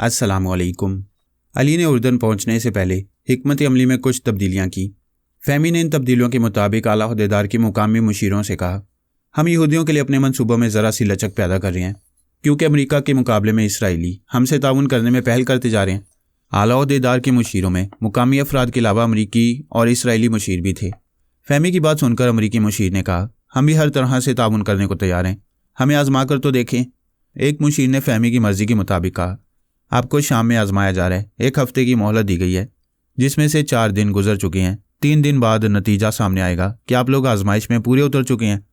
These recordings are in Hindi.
अस्सलामुअलैकुम। अली ने उर्दन पहुंचने से पहले हिकमत अमली में कुछ तब्दीलियां की। फ़हमी ने इन तब्दीलियों के मुताबिक आला अहदेदार के मुकामी मुशीरों से कहा, हम यहूदियों के लिए अपने मनसूबों में ज़रा सी लचक पैदा कर रहे हैं, क्योंकि अमरीका के मुकाबले में इसराइली हमसे ताउन करने में पहल करते जा रहे हैं। आला अहदेदार के मुशीरों में मुकामी अफराद के अलावा अमरीकी और इसराइली मुशीर भी थे। फ़हमी की बात सुनकर अमरीकी मुशीर ने कहा, हम भी हर तरह से ताउन करने को तैयार हैं, हमें आजमा कर तो देखें। एक मुशीर ने फ़हमी की मर्ज़ी के मुताबिक कहा, आपको शाम में आजमाया जा रहा है। 1 हफ्ते की मोहलत दी गई है, जिसमें से 4 दिन गुजर चुके हैं। 3 दिन बाद नतीजा सामने आएगा कि आप लोग आजमाइश में पूरे उतर चुके हैं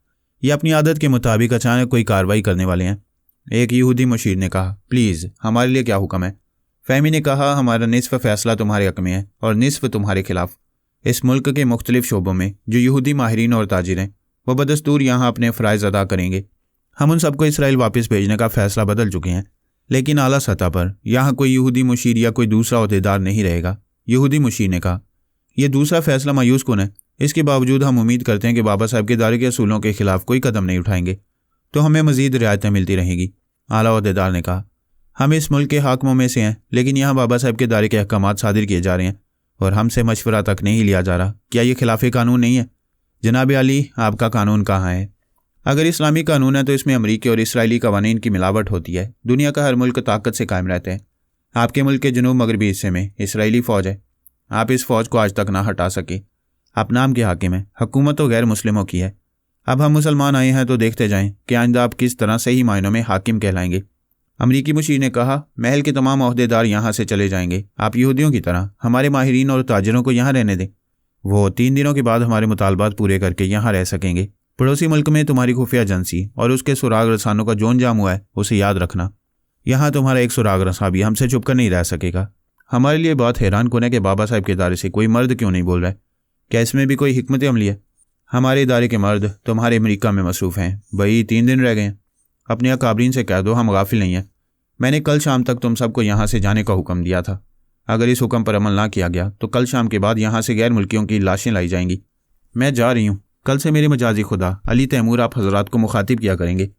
या अपनी आदत के मुताबिक अचानक कोई कार्रवाई करने वाले हैं। एक यहूदी मुशीर ने कहा, प्लीज़ हमारे लिए क्या हुक्म है। फ़हमी ने कहा, हमारा निसफ फैसला तुम्हारे हक़ में है और निसफ तुम्हारे खिलाफ। इस मुल्क के मुख्तलिफ शोबों में जो यहूदी माहिरीन और ताजिर हैं वो बदस्तूर यहाँ अपने फ़राइज़ अदा करेंगे। हम उन सबको इसराइल वापस भेजने का फ़ैसला बदल चुके हैं, लेकिन आला सतह पर यहाँ कोई यहूदी मुशीर या कोई दूसरा अहदेदार नहीं रहेगा। यहूदी मुशीर ने कहा, यह दूसरा फ़ैसला मायूस कौन है। इसके बावजूद हम उम्मीद करते हैं कि बाबा साहब के दायरे के असूलों के खिलाफ कोई कदम नहीं उठाएंगे तो हमें मज़ीद रियायतें मिलती रहेंगी। आला अहदेदार ने कहा, हम इस मुल्क के हाकिमों में से हैं, लेकिन यहाँ बाबा साहब के दायरे के अहकामात सादिर किए जा रहे हैं और हमसे मशवरा तक नहीं लिया जा रहा। क्या ये खिलाफ़ कानून नहीं है? जनाब अली, आपका कानून कहाँ है? अगर इस्लामी कानून है तो इसमें अमरीकी और इसराइली कवानीन की मिलावट होती है। दुनिया का हर मुल्क ताकत से कायम रहते हैं। आपके मुल्क के जनूब मगरबी हिस्से में इसराइली फ़ौज है, आप इस फ़ौज को आज तक ना हटा सके। आप नाम के हाकिम हैं, हुकूमत तो गैर मुस्लिमों की है। अब हम मुसलमान आए हैं तो देखते जाएं कि आइंदा आप किस तरह सही मायनों में हाकिम कहलाएंगे। अमरीकी मुशीर ने कहा, महल के तमाम अहदेदार यहाँ से चले जाएंगे। आप यहूदियों की तरह हमारे माहिरीन और ताजिरों को यहाँ रहने दें। वो 3 दिनों के बाद हमारे मुतालबात पूरे करके यहाँ रह सकेंगे। पड़ोसी मुल्क में तुम्हारी खुफिया एजेंसी और उसके सुराग रसानों का जो अंजाम हुआ है उसे याद रखना। यहाँ तुम्हारा एक सुराग रसा भी हमसे छुप कर नहीं रह सकेगा। हमारे लिए बहुत हैरान कौन है कि बाबा साहब के इदारे से कोई मर्द क्यों नहीं बोल रहा है। क्या इसमें भी कोई हिकमत अमली है? हमारे इदारे के मर्द तुम्हारे अमरीका में मसरूफ़ हैं। भाई 3 दिन रह गए हैं। अपने अकाबरीन से कह दो हम गाफिल नहीं हैं। मैंने कल शाम तक तुम सबको यहाँ से जाने का हुक्म दिया था। अगर इस हुक्म पर अमल ना किया गया तो कल शाम के बाद यहाँ से गैर मुल्कियों की लाशें लाई जाएंगी। मैं जा रही हूँ। कल से मेरे मजाजी खुदा अली तैमूर आप हजरात को मुखातिब किया करेंगे।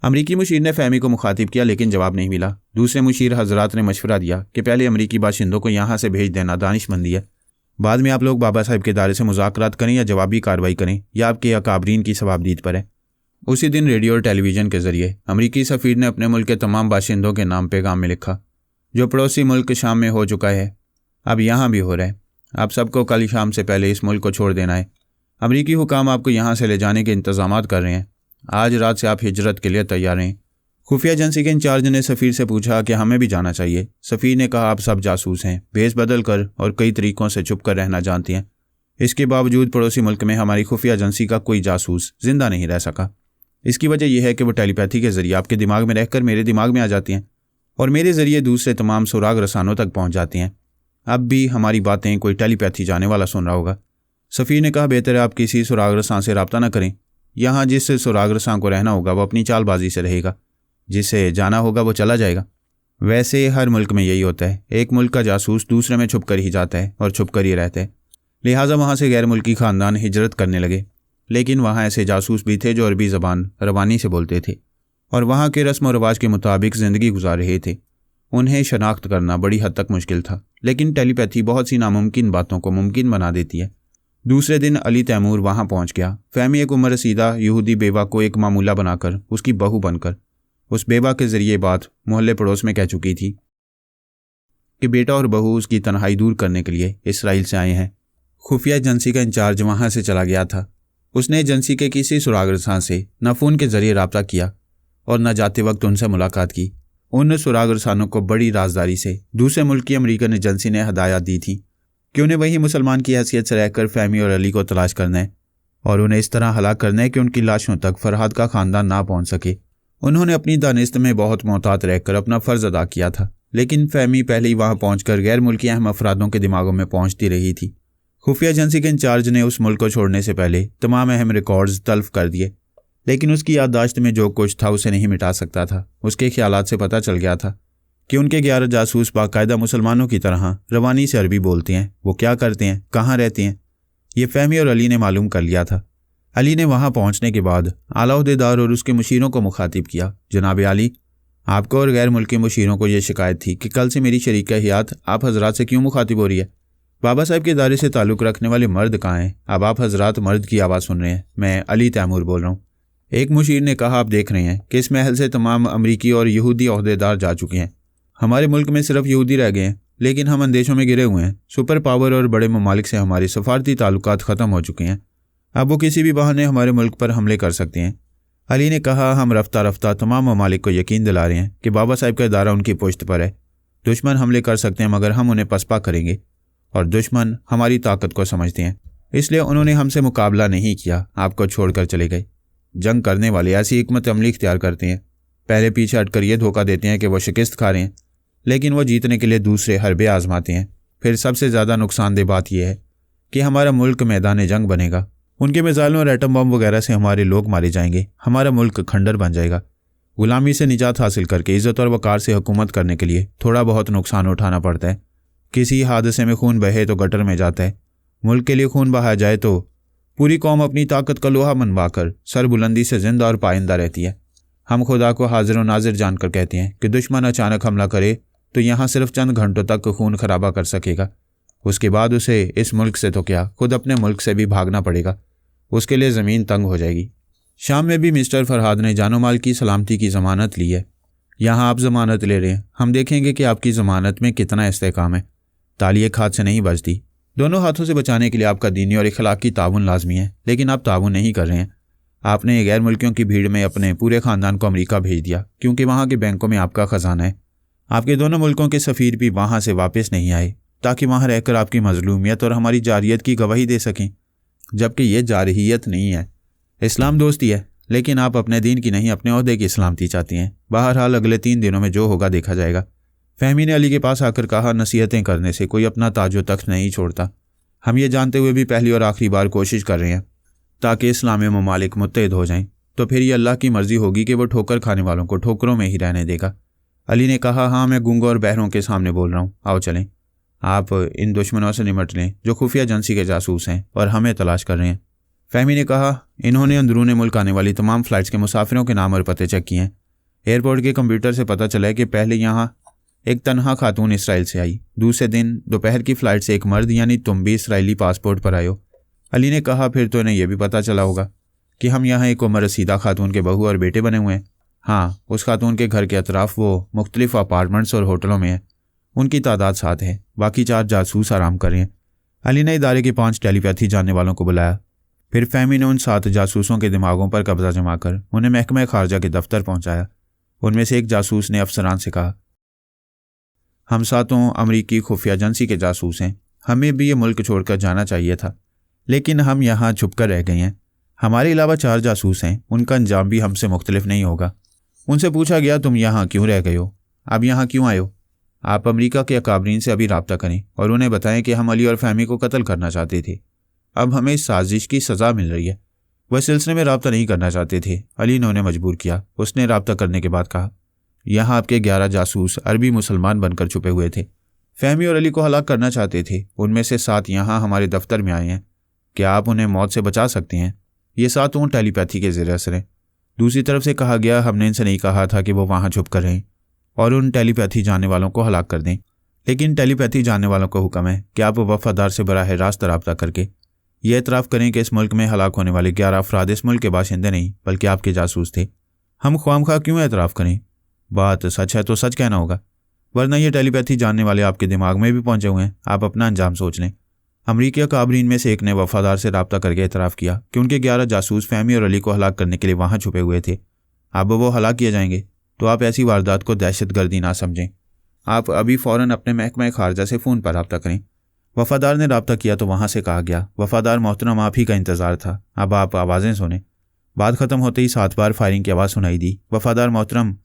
अमरीकी मुशीर ने फ़हमी को मुखातिब किया, लेकिन जवाब नहीं मिला। दूसरे मुशीर हजरात ने मशवरा दिया कि पहले अमरीकी बाशिंदों को यहाँ से भेज देना दानिशमंदी है। बाद में आप लोग बाबा साहब के दायरे से मुज़ाकरात करें या जवाबी कार्रवाई करें, यह आपके अकाबरीन की सवाबदीद पर है। उसी दिन रेडियो और टेलीविज़न के ज़रिए अमरीकी सफ़ीर ने अपने मुल्क के तमाम बाशिंदों के नाम पैगाम में लिखा, जो पड़ोसी मुल्क शाम में हो चुका है अब यहाँ भी हो रहा है। आप सबको कल शाम से पहले इस मुल्क को छोड़ देना है। अमरीकी हुकाम आपको यहाँ से ले जाने के इंतज़ामात कर रहे हैं। आज रात से आप हिजरत के लिए तैयार हैं। खुफिया एजेंसी के इंचार्ज ने सफ़ीर से पूछा कि हमें भी जाना चाहिए। सफ़ीर ने कहा, आप सब जासूस हैं, भेस बदल कर और कई तरीक़ों से छुप कर रहना जानती हैं। इसके बावजूद पड़ोसी मुल्क में हमारी खुफिया एजेंसी का कोई जासूस जिंदा नहीं रह सका। इसकी वजह यह है कि वो टेलीपैथी के ज़रिए आपके दिमाग में रहकर मेरे दिमाग में आ जाती हैं और मेरे ज़रिए दूसरे तमाम सुराग रसानों तक पहुँच जाती हैं। अब भी हमारी बातें कोई टेलीपैथी जाने वाला सुन रहा होगा। सफ़ीर ने कहा, बेहतर है आप किसी सुराग रसां से रब्ता न करें। यहाँ जिस सुराग रसां को रहना होगा वो अपनी चालबाजी से रहेगा, जिसे जाना होगा वो चला जाएगा। वैसे हर मुल्क में यही होता है, एक मुल्क का जासूस दूसरे में छुप कर ही जाता है और छुप कर ही रहता है। लिहाजा वहाँ से गैर मुल्की ख़ानदान हिजरत करने लगे, लेकिन वहाँ ऐसे जासूस भी थे जो अरबी ज़बान रवानी से बोलते थे और वहाँ के रस्म व रवाज के मुताबिक ज़िंदगी गुजार रहे थे। उन्हें शनाख्त करना बड़ी हद तक मुश्किल था, लेकिन टेलीपैथी बहुत सी नामुमकिन बातों को मुमकिन बना देती है। दूसरे दिन अली तैमूर वहाँ पहुँच गया। फ़हमी एक उम्र रसीदा यहूदी बेवा को एक मामूला बनाकर उसकी बहू बनकर उस बेवा के ज़रिए बात मोहल्ले पड़ोस में कह चुकी थी कि बेटा और बहू उसकी तन्हाई दूर करने के लिए इसराइल से आए हैं। खुफिया एजेंसी का इंचार्ज वहाँ से चला गया था। उसने एजेंसी के किसी सुराग रसां से न फ़ोन के ज़रिए रब्ता किया और न जाते वक्त उनसे मुलाकात की। उन सुराग रसानों को बड़ी राजदारी से दूसरे मुल्क की अमरीकन एजेंसी ने हदायत दी थी कि उन्हें वही मुसलमान की हैसियत से रहकर फ़हमी और अली को तलाश करना है और उन्हें इस तरह हलाक करना है कि उनकी लाशों तक फरहाद का ख़ानदान ना पहुँच सके। उन्होंने अपनी दानिस्त में बहुत मोहतात रहकर अपना फ़र्ज़ अदा किया था, लेकिन फ़हमी पहले ही वहाँ पहुँचकर गैर मुल्की अहम अफरादों के दिमागों में पहुँचती रही थी। खुफिया एजेंसी के इंचार्ज ने उस मुल्क को छोड़ने से पहले तमाम अहम रिकॉर्ड्स तल्फ कर दिए, लेकिन उसकी याददाश्त में जो कुछ था उसे नहीं मिटा सकता था। उसके ख्यालात से पता चल गया था कि उनके 11 जासूस बाकायदा मुसलमानों की तरह रवानी से अरबी बोलते हैं। वो क्या करते हैं, कहाँ रहते हैं, ये फ़हमी और अली ने मालूम कर लिया था। अली ने वहाँ पहुँचने के बाद आला अहदेदार और उसके मुशीरों को मुखातिब किया, जनाब अली, आपको और गैर मुल्की मुशीरों को यह शिकायत थी कि कल से मेरी शरीक हयात आप हजरात से क्यों मुखातिब हो रही है। बाबा साहब के इदारे से ताल्लुक़ रखने वाले मर्द कहाँ हैं? अब आप हजरात मर्द की आवाज़ सुन रहे हैं। मैं अली तैमूर बोल रहा हूँ। एक मुशीर ने कहा, आप देख रहे हैं कि इस महल से तमाम अमरीकी और यहूदी ओहदेदार जा चुके हैं। हमारे मुल्क में सिर्फ यहूदी रह गए हैं, लेकिन हम अंदेशों में गिरे हुए हैं। सुपर पावर और बड़े ममालिक से हमारे सफारती ताल्लुकात ख़त्म हो चुके हैं। अब वो किसी भी बहाने हमारे मुल्क पर हमले कर सकते हैं। अली ने कहा, हम रफ्ता रफ्ता तमाम ममालिक को यकीन दिला रहे हैं कि बाबा साहब का इदारा उनकी पुश्त पर है। दुश्मन हमले कर सकते हैं मगर हम उन्हें पसपा करेंगे, और दुश्मन हमारी ताकत को समझते हैं, इसलिए उन्होंने हमसे मुकाबला नहीं किया, आपको छोड़कर चले गए। जंग करने वाले ऐसी हिकमत अमली इख्तियार करते हैं, पहले पीछे हटकर यह धोखा देते हैं कि वो शिकस्त खा रहे हैं, लेकिन वो जीतने के लिए दूसरे हरबे आजमाते हैं। फिर सबसे ज़्यादा नुकसानदेह बात यह है कि हमारा मुल्क मैदान जंग बनेगा। उनके मिसाइलों और एटम बम वगैरह से हमारे लोग मारे जाएंगे। हमारा मुल्क खंडर बन जाएगा। गुलामी से निजात हासिल करके इज़्ज़त और वक़ार से हुकूमत करने के लिए थोड़ा बहुत नुकसान उठाना पड़ता है। किसी हादसे में खून बहे तो गटर में जाता है। मुल्क के लिए खून बहाया जाए तो पूरी कौम अपनी ताकत का लोहा मनवा कर सरबुलंदी से जिंदा और पाइंदा रहती है। हम खुदा को हाजिर और नाजिर जानकर कहते हैं कि दुश्मन अचानक हमला करे तो यहाँ सिर्फ चंद घंटों तक खून खराबा कर सकेगा। उसके बाद उसे इस मुल्क से तो क्या, खुद अपने मुल्क से भी भागना पड़ेगा। उसके लिए ज़मीन तंग हो जाएगी। शाम में भी मिस्टर फरहाद ने जानो माल की सलामती की ज़मानत ली है। यहाँ आप ज़मानत ले रहे हैं, हम देखेंगे कि आपकी ज़मानत में कितना इस्तेकाम है। ताली एक हाथ से नहीं बजती। दोनों हाथों से बचाने के लिए आपका दीनी और इखलाकी ताउन लाजमी है, लेकिन आप ताउन नहीं कर रहे हैं। आपने गैर मुल्कियों की भीड़ में अपने पूरे ख़ानदान को अमेरिका भेज दिया, क्योंकि वहाँ के बैंकों में आपका ख़जाना है। आपके दोनों मुल्कों के सफ़ीर भी वहाँ से वापस नहीं आए ताकि वहाँ रहकर आपकी मजलूमियत और हमारी जारियत की गवाही दे सकें, जबकि यह जारहियत नहीं है, इस्लाम दोस्ती है। लेकिन आप अपने दीन की नहीं, अपने ओहदे की सलामती चाहती हैं। बहरहाल अगले 3 दिनों में जो होगा देखा जाएगा। फ़हमी ने अली के पास आकर कहा, नसीहतें करने से कोई अपना ताजो तख्त नहीं छोड़ता। हम ये जानते हुए भी पहली और आखिरी बार कोशिश कर रहे हैं ताकि इस्लामी ममालिक मुत्तहिद हो जाएं, तो फिर ये अल्लाह की मर्ज़ी होगी कि वो ठोकर खाने वालों को ठोकरों में ही रहने देगा। अली ने कहा, हाँ मैं गूंगों और बहरों के सामने बोल रहा हूँ। आओ चलें, आप इन दुश्मनों से निमट लें जो खुफिया एजेंसी के जासूस हैं और हमें तलाश कर रहे हैं। फ़हमी ने कहा, इन्होंने अंदरूनी मुल्क आने वाली तमाम फ़्लाइट्स के मुसाफिरों के नाम और पते चेक किए हैं। एयरपोर्ट के कंप्यूटर से पता चला है कि पहले यहाँ एक तनहा खातून इसराइल से आई। दूसरे दिन दोपहर की फ़्लाइट से एक मर्द, यानी तुम भी इसराइली पासपोर्ट पर आए हो। अली ने कहा, फिर तो इन्हें यह भी पता चला होगा कि हम यहाँ एक उम्र रसीदा खातून के बहू और बेटे बने हुए हैं। हाँ, उस खातून के घर के अतराफ़ वो मुख्तलिफ अपार्टमेंट्स और होटलों में हैं। उनकी तादाद 7 है, बाकी 4 जासूस आराम कर रहे हैं। अली ने इदारे के 5 टेलीपैथी जानने वालों को बुलाया। फिर फ़हमी ने उन 7 जासूसों के दिमागों पर कब्जा जमा कर उन्हें महकमा खारजा के दफ्तर पहुंचाया। उनमें से एक जासूस ने अफसरान से कहा, हम 7 अमरीकी खुफिया एजेंसी के जासूस हैं। हमें भी ये मुल्क छोड़कर जाना चाहिए था, लेकिन हम यहाँ छुप कर रह गए हैं। हमारे अलावा 4 जासूस हैं, उनका अंजाम भी हमसे मुख्तलिफ नहीं होगा। उनसे पूछा गया, तुम यहाँ क्यों रह गए हो, अब यहाँ क्यों आए हो? आप अमेरिका के अकाबरीन से अभी रब्ता करें और उन्हें बताएं कि हम अली और फ़हमी को कत्ल करना चाहते थे। अब हमें इस साजिश की सज़ा मिल रही है। वह सिलसिले में रब्ता नहीं करना चाहते थे। अली ने उन्हें मजबूर किया। उसने रब्ता करने के बाद कहा, यहाँ आपके 11 जासूस अरबी मुसलमान बनकर छुपे हुए थे। फ़हमी और अली को हलाक करना चाहते थे। उनमें से 7 यहाँ हमारे दफ्तर में आए हैं। क्या आप उन्हें मौत से बचा सकते हैं? ये 7 टेलीपैथी के ज़रिए असर हैं। दूसरी तरफ से कहा गया, हमने इनसे नहीं कहा था कि वो वहाँ छुप कर रहें और उन टेलीपैथी जानने वालों को हलाक कर दें, लेकिन टेलीपैथी जानने वालों को हुक्म है कि आप वफादार से बराह रास्त रब्ता करके ये एतराफ़ करें कि इस मुल्क में हलाक होने वाले 11 अफराद इस मुल्क के बाशिंदे नहीं बल्कि आपके जासूस थे। हम ख्वामखा क्यों एतराफ़ करें? बात सच है तो सच कहना होगा, वरना ये टेलीपैथी जानने वाले आपके दिमाग में भी पहुंचे हुए हैं। आप अपना अंजाम सोच लें। अमरीकी अकाबरीन में से एक ने वफादार से रब्ता करके एतराफ़ किया कि उनके 11 जासूस फ़हमी और अली को हलाक करने के लिए वहाँ छुपे हुए थे। अब वो हलाक किए जाएंगे तो आप ऐसी वारदात को दहशतगर्दी ना समझें। आप अभी फ़ौरन अपने महकमा खारजा से फ़ोन पर रब्ता करें। वफ़ादार ने रब्ता किया तो वहाँ से कहा गया, वफ़ादार मोहतरम, आप ही का इंतज़ार था, अब आप आवाज़ें सुने। बात ख़त्म होते ही 7 बार फायरिंग की आवाज़ सुनाई दी। वफ़ादार मोहतरम,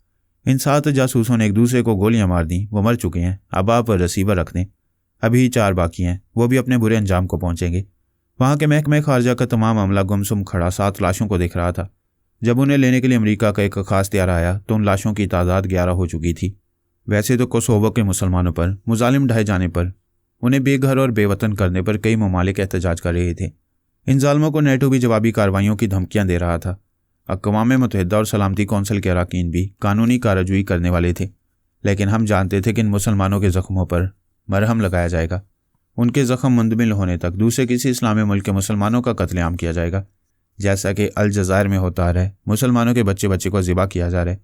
इन 7 जासूसों ने एक दूसरे को गोलियां मार दी, वो मर चुके हैं। अब आप रसीवर रख दें। अभी 4 बाकी हैं, वो भी अपने बुरे अंजाम को पहुँचेंगे। वहाँ के महकमे खारजा का तमाम अमला गुमसुम खड़ा 7 लाशों को देख रहा था। जब उन्हें लेने के लिए अमेरिका का एक खास त्यारा आया तो उन लाशों की तादाद 11 हो चुकी थी। वैसे तो कोसोवो के मुसलमानों पर मुजालिम ढाए जाने पर, उन्हें बेघर और बेवतन करने पर कई ममालिक एहतजाज कर रहे थे। इन जालिमों को नेटो भी जवाबी कार्रवाइयों की धमकियां दे रहा था। अक़वाम मुत्तहिदा और सलामती कौंसिल के अरकान भी कानूनी काररवाई करने वाले थे, लेकिन हम जानते थे कि इन मुसलमानों के ज़ख्मों पर मरहम लगाया जाएगा। उनके ज़ख्म मुंदमिल होने तक दूसरे किसी इस्लामी मुल्क के मुसलमानों का कत्लेआम किया जाएगा, जैसा कि अलजायर में होता आ रहा है। मुसलमानों के बच्चे बच्चे को ज़िबा किया जा रहा है।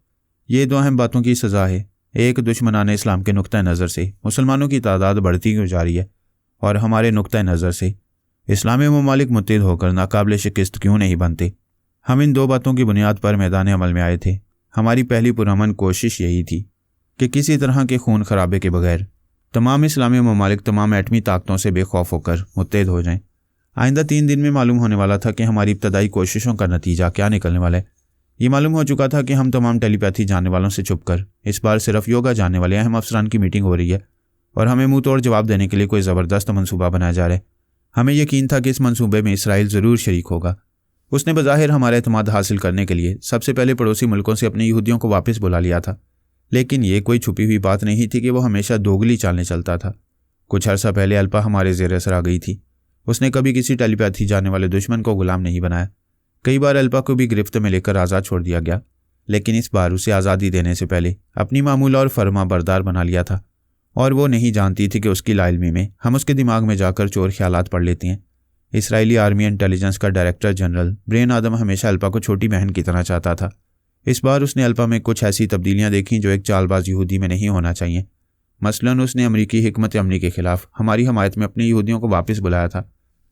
ये दो अहम बातों की सज़ा है। एक, दुश्मनाने इस्लाम के नुक्ता नज़र से मुसलमानों की तादाद बढ़ती क्यों जा रही है, और हमारे नुक्ता नज़र से इस्लामी ममालिक मुत्तहिद होकर नाकाबिल शिकस्त क्यों नहीं बनते। हम इन दो बातों की बुनियाद पर मैदान अमल में आए थे। हमारी पहली पुरअमन कोशिश यही थी कि किसी तरह के खून खराबे के बगैर तमाम इस्लामी ममालिक तमाम एटमी ताकतों से बेखौफ होकर मुत्तहिद हो जाएं। आइंदा 3 दिन में मालूम होने वाला था कि हमारी इब्तदाई कोशिशों का नतीजा क्या निकलने वाला है। ये मालूम हो चुका था कि हम तमाम टेलीपैथी जानने वालों से छुपकर इस बार सिर्फ योगा जानने वाले अहम अफसरान की मीटिंग हो रही है और हमें मुंह तोड़ जवाब देने के लिए कोई ज़बरदस्त मंसूबा बनाया जा रहा है। हमें यकीन था कि इस मंसूबे में इसराइल ज़रूर शरीक होगा। उसने बज़ाहिर हमारा एतमाद हासिल करने के लिए सबसे पहले पड़ोसी मुल्कों से अपने यहूदियों को वापस बुला लिया था, लेकिन ये कोई छुपी हुई बात नहीं थी कि वो हमेशा दोगली चालें चलता था। कुछ अर्सा पहले अल्पा हमारे ज़ेर असर आ गई थी। उसने कभी किसी टेलीपैथी जानने वाले दुश्मन को गुलाम नहीं बनाया। कई बार अल्पा को भी गिरफ्त में लेकर आज़ाद छोड़ दिया गया, लेकिन इस बार उसे आज़ादी देने से पहले अपनी मामूला और फरमा बरदार बना लिया था, और वो नहीं जानती थी कि उसकी लाइल्मी में हम उसके दिमाग में जाकर चोर ख्यालात पढ़ लेते हैं। इसराइली आर्मी इंटेलिजेंस का डायरेक्टर जनरल ब्रेन आदम हमेशा अल्पा को छोटी बहन की तरह चाहता था। इस बार उसने अल्पा में कुछ ऐसी तब्दीलियां देखीं जो एक चालबाज यहूदी में नहीं होना चाहिए। मसलन उसने अमरीकी हिकमत अमली के खिलाफ हमारी हमायत में अपने यहूदियों को वापस बुलाया था।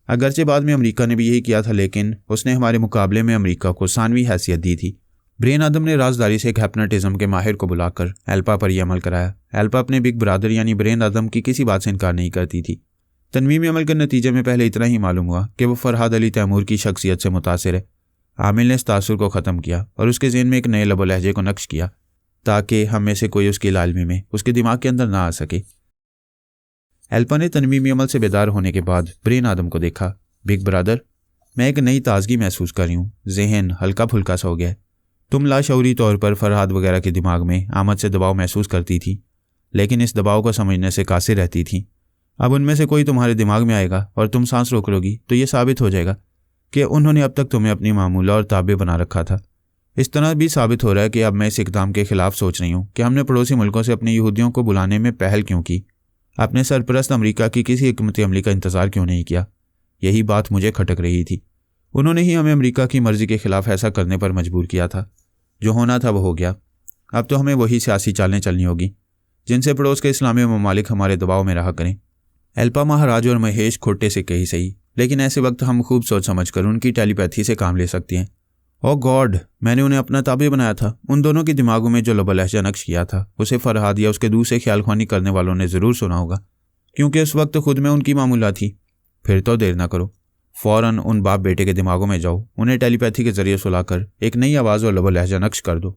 अगरचे बाद में अमरीका ने भी यही किया था, लेकिन उसने हमारे मुकाबले में अमरीका को सानवी हैसियत दी थी। ब्रेन आदम ने राजदारी से एक हिप्नोटिज्म के माहिर को बुलाकर एल्पा पर यह अमल कराया। एल्पा अपने बिग ब्रदर यानी ब्रेन आदम की किसी बात से इनकार नहीं करती थी। तनवीम अमल के नतीजे में पहले इतना ही मालूम हुआ कि वह फरहाद अली तैमूर की शख्सियत से मुतासिर है। आमिल ने इस तासुर को ख़त्म किया और उसके ज़हन में एक नए लबो लहजे को नक्श किया ताकि हम में से कोई उसकी लालमी में उसके दिमाग के अंदर ना आ सके। एल्पा ने तनवीमी अमल से बेदार होने के बाद ब्रेन आदम को देखा। बिग ब्रदर, मैं एक नई ताजगी महसूस कर रही हूँ। जहन हल्का फुल्का सा हो गया है। तुम लाशऊरी तौर पर फरहाद वगैरह के दिमाग में आमद से दबाव महसूस करती थी, लेकिन इस दबाव को समझने से कासिर रहती थी। अब उनमें से कोई तुम्हारे दिमाग में आएगा और तुम सांस रोक लोगी तो ये साबित हो जाएगा कि उन्होंने अब तक तुम्हें अपनी मामूला और ताबे बना रखा था। इस तरह भी साबित हो रहा है कि अब मैं इस इक़दाम के खिलाफ सोच रही हूँ कि हमने पड़ोसी मुल्कों से अपने यहूदियों को बुलाने में पहल क्यों की, अपने सरपरस्त अमरीका की किसी हिकमत अमली का इंतज़ार क्यों नहीं किया। यही बात मुझे खटक रही थी। उन्होंने ही हमें अमरीका की मर्ज़ी के खिलाफ ऐसा करने पर मजबूर किया था। जो होना था वो हो गया। अब तो हमें वही सियासी चालें चलनी होगी जिनसे पड़ोस के इस्लामी ममालिक हमारे दबाव में रहा करें। एल्पा महाराज और महेश खोटे से कही सही, लेकिन ऐसे वक्त हम खूब सोच समझ कर उनकी टेलीपैथी से काम ले सकते हैं। ओ गॉड, मैंने उन्हें अपना ताबे बनाया था। उन दोनों के दिमागों में जो लबा लहजा नक्श किया था उसे फरहाद या उसके दूसरे ख्याल ख्वानी करने वालों ने ज़रूर सुना होगा, क्योंकि उस वक्त खुद में उनकी मामूला थी। फिर तो देर ना करो, फ़ौरन उन बाप बेटे के दिमागों में जाओ, उन्हें टेलीपैथी के ज़रिए सुलाकर एक नई आवाज़ और लबो लहजा नक्श कर दो।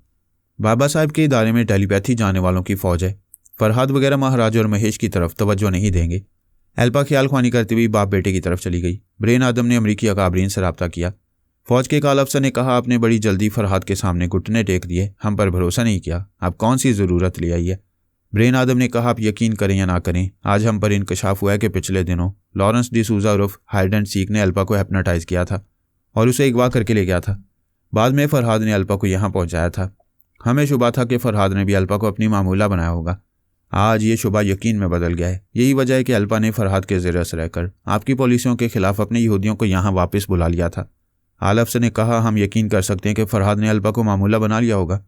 बाबा साहब के इदारे में टेलीपैथी जानने वालों की फ़ौज है। फरहाद वगैरह महाराज और महेश की तरफ तवज्जो नहीं देंगे। एल्पा ख्याल ख्वानी करती हुई बाप बेटे की तरफ चली गई। ब्रेन आदम ने अमरीकी अकाबरीन से रब्ता किया। फ़ौज के काल अफसर ने कहा, आपने बड़ी जल्दी फरहाद के सामने घुटने टेक दिए, हम पर भरोसा नहीं किया। अब कौन सी ज़रूरत ले आई है। ब्रेन आदम ने कहा, आप यकीन करें या ना करें, आज हम पर इंकशाफ हुआ है कि पिछले दिनों लॉरेंस डी सूजा उर्फ हाइड एंड सीक ने एल्पा को हिप्नोटाइज़ किया था और उसे अगवा करके ले गया था। बाद में फरहाद ने एल्पा को यहाँ पहुँचाया था। हमें शुबा था कि फरहाद ने भी एल्पा को अपनी मामूला बनाया होगा। आज ये शुबा यकीन में बदल गया है। यही वजह है कि एल्पा ने फरहाद के ज़ेर असर रहकर आपकी पॉलिसियों के खिलाफ अपने यहूदियों को यहाँ वापस बुला लिया था। आल अफसर ने कहा, हम यकीन कर सकते हैं कि फरहाद ने एल्पा को मामूला बना लिया होगा,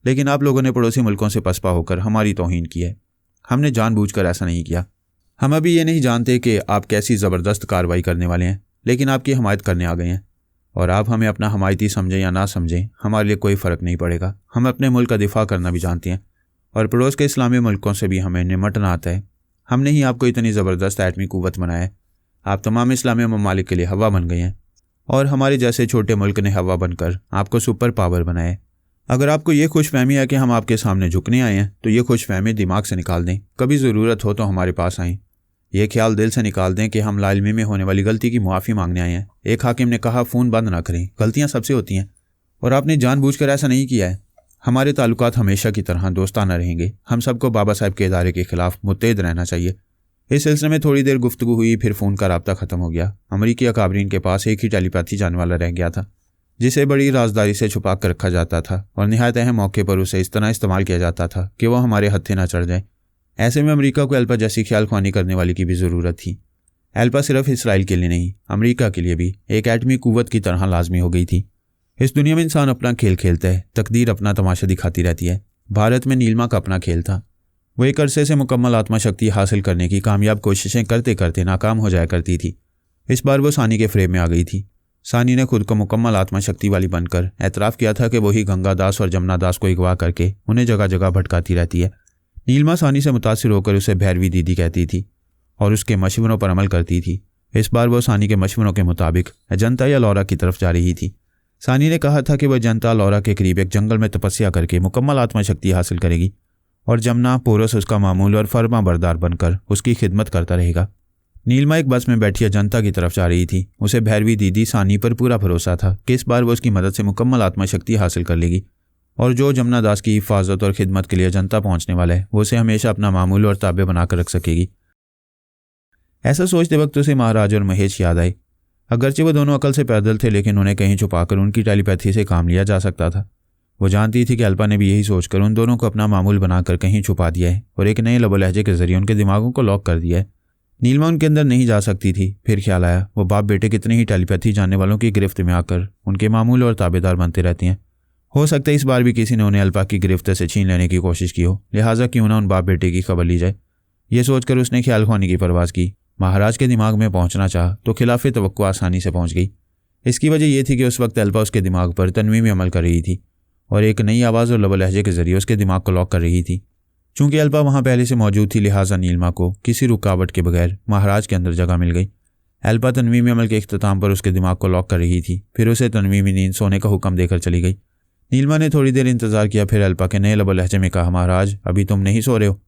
लेकिन आप लोगों ने पड़ोसी मुल्कों से पसपा होकर हमारी तौहीन की है। हमने जानबूझकर ऐसा नहीं किया। हम अभी ये नहीं जानते कि आप कैसी ज़बरदस्त कार्रवाई करने वाले हैं, लेकिन आपकी हमायत करने आ गए हैं। और आप हमें अपना हमायती समझें या ना समझें, हमारे लिए कोई फ़र्क नहीं पड़ेगा। हम अपने मुल्क का दिफा करना भी जानते हैं और पड़ोस के इस्लामी मुल्कों से भी हमें निमटना आता है। हमने ही आपको इतनी ज़बरदस्त एटमी क़ुव्वत बनाया है। आप तमाम इस्लामी ममालिक के लिए हवा बन गए हैं और हमारे जैसे छोटे मुल्क ने हवा बनकर आपको सुपर पावर बनाया है। अगर आपको ये खुशफहमी है कि हम आपके सामने झुकने आए हैं तो ये खुशफहमी दिमाग से निकाल दें। कभी ज़रूरत हो तो हमारे पास आएँ। ये ख्याल दिल से निकाल दें कि हम लाइल्मी में होने वाली गलती की मुआफ़ी मांगने आए हैं। एक हाकिम ने कहा, फ़ोन बंद ना करें, गलतियाँ सबसे होती हैं और आपने जानबूझकर ऐसा नहीं किया है। हमारे ताल्लुकात हमेशा की तरह दोस्ताना रहेंगे। हम सबको बाबा साहब के इदारे के खिलाफ मुत्तहिद रहना चाहिए। इस सिलसिले में थोड़ी देर गुफ्तगू हुई, फिर फ़ोन का रब्ता ख़त्म हो गया। अमरीकी अकाबरीन के पास एक ही टेलीपैथी जानने वाला रह गया था। जिसे बड़ी राजदारी से छुपा कर रखा जाता था और निहायत अहम मौके पर उसे इस तरह इस्तेमाल किया जाता था कि वह हमारे हत्थे न चढ़ जाए। ऐसे में अमेरिका को एल्पा जैसी ख्याल ख्वानी करने वाली की भी ज़रूरत थी। एल्पा सिर्फ इसराइल के लिए नहीं, अमेरिका के लिए भी एक एटमी कुव्वत की तरह लाजमी हो गई थी। इस दुनिया में इंसान अपना खेल खेलता है, तकदीर अपना तमाशा दिखाती रहती है। भारत में नीलिमा का अपना खेल था। वो एक अरसे से मुकम्मल आत्मशक्ति हासिल करने की कामयाब कोशिशें करते करते नाकाम हो जाया करती थी। इस बार वो सानी के फ्रेम में आ गई थी। सानी ने खुद को मुकम्मल आत्मशक्ति वाली बनकर एतराफ़ किया था कि वही गंगा दास और जमुना दास को अगवा करके उन्हें जगह जगह भटकाती रहती है। नीलिमा सानी से मुतासिर होकर उसे भैरवी दीदी कहती थी और उसके मशवरों पर अमल करती थी। इस बार वो सानी के मशवरों के मुताबिक अजंता या लौरा की तरफ जा रही थी। सानी ने कहा था कि वह अजंता लौरा के करीब एक जंगल में तपस्या करके मुकम्मल आत्मशक्ति हासिल करेगी और जमुना पोरस उसका मामूल और फर्मा बरदार बनकर उसकी खिदमत करता रहेगा। नीलिमा एक बस में बैठी अजंता की तरफ जा रही थी। उसे भैरवी दीदी सानी पर पूरा भरोसा था कि इस बार वो उसकी मदद से मुकम्मल आत्मशक्ति हासिल कर लेगी और जो जमुना दास की हिफाजत और खिदमत के लिए अजंता पहुंचने वाला है वो उसे हमेशा अपना मामूल और ताबे बनाकर रख सकेगी। ऐसा सोचते वक्त उसे महाराज और महेश याद आए। अगरचे वो दोनों अकल से पैदल थे, लेकिन उन्हें कहीं छुपाकर उनकी टेलीपैथी से काम लिया जा सकता था। वो जानती थी कि अल्पा ने भी यही सोचकर उन दोनों को अपना मामूल बनाकर कहीं छुपा दिया है और एक नए लबो लहजे के जरिए उनके दिमागों को लॉक कर दिया है। नीलिमा उनके अंदर नहीं जा सकती थी। फिर ख्याल आया वो बाप बेटे कितने ही टेलीपैथी जानने वालों की गिरफ्त में आकर उनके मामूल और ताबेदार बनते रहते हैं। हो सकता है इस बार भी किसी ने उन्हें अल्पा की गिरफ्त से छीन लेने की कोशिश की हो, लिहाजा क्यों ना उन बाप बेटे की खबर ली जाए। ये सोचकर उसने ख्याल ख्वानी की परवाज़ की। महाराज के दिमाग में पहुंचना चाह तो खिलाफ तवक्को आसानी से पहुंच गई। इसकी वजह यह थी कि उस वक्त अल्पा उसके दिमाग पर तन्वी में अमल कर रही थी और एक नई आवाज़ और लबो लहजे के जरिए उसके दिमाग को लॉक कर रही थी। चूंकि अल्पा वहां पहले से मौजूद थी, लिहाजा नीलिमा को किसी रुकावट के बगैर महाराज के अंदर जगह मिल गई। अल्पा तन्वी में अमल के इख्तिताम पर उसके दिमाग को लॉक कर रही थी। फिर उसे तन्वी में नींद सोने का हुक्म देकर चली गई। नीलिमा ने थोड़ी देर इंतजार किया, फिर अल्पा के नए लबो लहजे में कहा, महाराज अभी तुम नहीं सो रहे हो?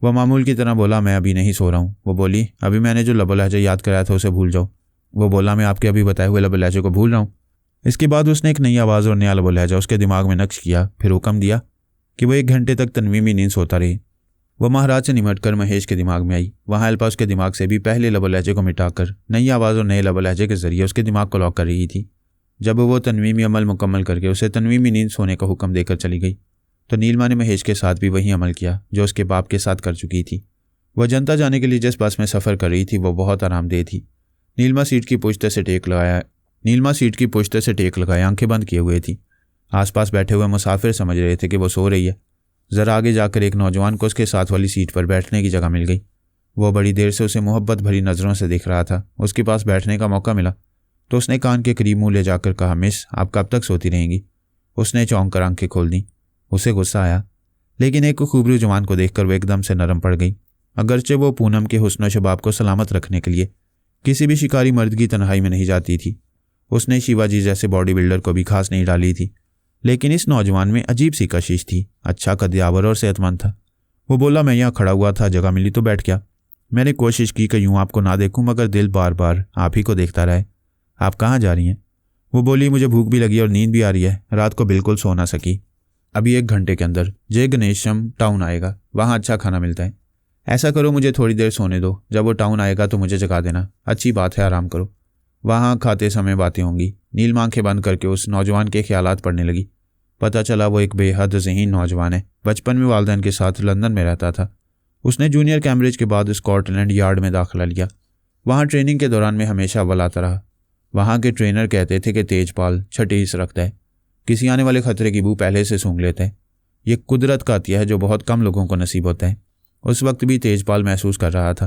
वह मामूल की तरह बोला, मैं अभी नहीं सो रहा हूँ। वो बोली, अभी मैंने जो लबो लहजा याद कराया था उसे भूल जाओ। वो बोला, मैं आपके अभी बताए हुए लबो लहजे को भूल रहा हूँ। इसके बाद उसने एक नई आवाज़ और नया लबो लहजा उसके दिमाग में नक्श किया। फिर हुक्म दिया कि वो 1 घंटे तक तन्वी में नींद सोता रहे। वह महाराज से निमट कर महेश के दिमाग में आई। वहाँ अल्पा उसके दिमाग से भी पहले लबो लहजे को मिटाकर नई आवाज़ और नए लबो लहजे के जरिए उसके दिमाग को लॉक कर रही थी। जब वो तन्वीमी अमल मुकम्मल करके उसे तन्वीमी नींद सोने का हुक्म देकर चली गई तो नीलिमा ने महेश के साथ भी वही अमल किया जो उसके बाप के साथ कर चुकी थी। वह जनता जाने के लिए जिस बस में सफ़र कर रही थी वो बहुत आरामदेह थी। नीलिमा सीट की पुश्ते से टेक लगाए आंखें बंद किए हुए थी। आसपास बैठे हुए मुसाफिर समझ रहे थे कि वो सो रही है। ज़रा आगे जाकर एक नौजवान को उसके साथ वाली सीट पर बैठने की जगह मिल गई। वो बड़ी देर से उसे मोहब्बत भरी नज़रों से देख रहा था। उसके पास बैठने का मौका मिला तो उसने कान के करीब मुँह ले जाकर कहा, मिस आप कब तक सोती रहेंगी? उसने चौंक कर आंखें खोल दी। उसे गुस्सा आया, लेकिन एक खूबरू जवान को देखकर वो एकदम से नरम पड़ गई। अगरचे वो पूनम के हुस्न शबाब को सलामत रखने के लिए किसी भी शिकारी मर्द की तन्हाई में नहीं जाती थी। उसने शिवाजी जैसे बॉडी बिल्डर को भी खास नहीं डाली थी, लेकिन इस नौजवान में अजीब सी कशिश थी। अच्छा कद्यावर और सेहतमंद था। वो बोला, मैं यहाँ खड़ा हुआ था, जगह मिली तो बैठ गया। मैंने कोशिश की कि यूँ आपको ना देखूं, मगर दिल बार बार आप ही को देखता रहे। आप कहाँ जा रही हैं? वो बोली, मुझे भूख भी लगी और नींद भी आ रही है। रात को बिल्कुल सो ना सकी। अभी 1 घंटे के अंदर जय गणेशम टाउन आएगा, वहाँ अच्छा खाना मिलता है। ऐसा करो, मुझे थोड़ी देर सोने दो। जब वो टाउन आएगा तो मुझे जगा देना। अच्छी बात है, आराम करो। वहाँ खाते समय बातें होंगी। नीलिमा आंखें बंद करके उस नौजवान के ख्यालात पढ़ने लगी। पता चला वो एक बेहद ज़हीन नौजवान है। बचपन में वालिदैन के साथ लंदन में रहता था। उसने जूनियर कैम्ब्रिज के बाद स्कॉटलैंड यार्ड में दाखिला लिया। वहाँ ट्रेनिंग के दौरान में हमेशा अव्वल आता रहा। वहाँ के ट्रेनर कहते थे कि तेजपाल छठी हिस्स रखता है, किसी आने वाले खतरे की बू पहले से सूंघ लेता है। ये कुदरत का अतिया है जो बहुत कम लोगों को नसीब होता है। उस वक्त भी तेजपाल महसूस कर रहा था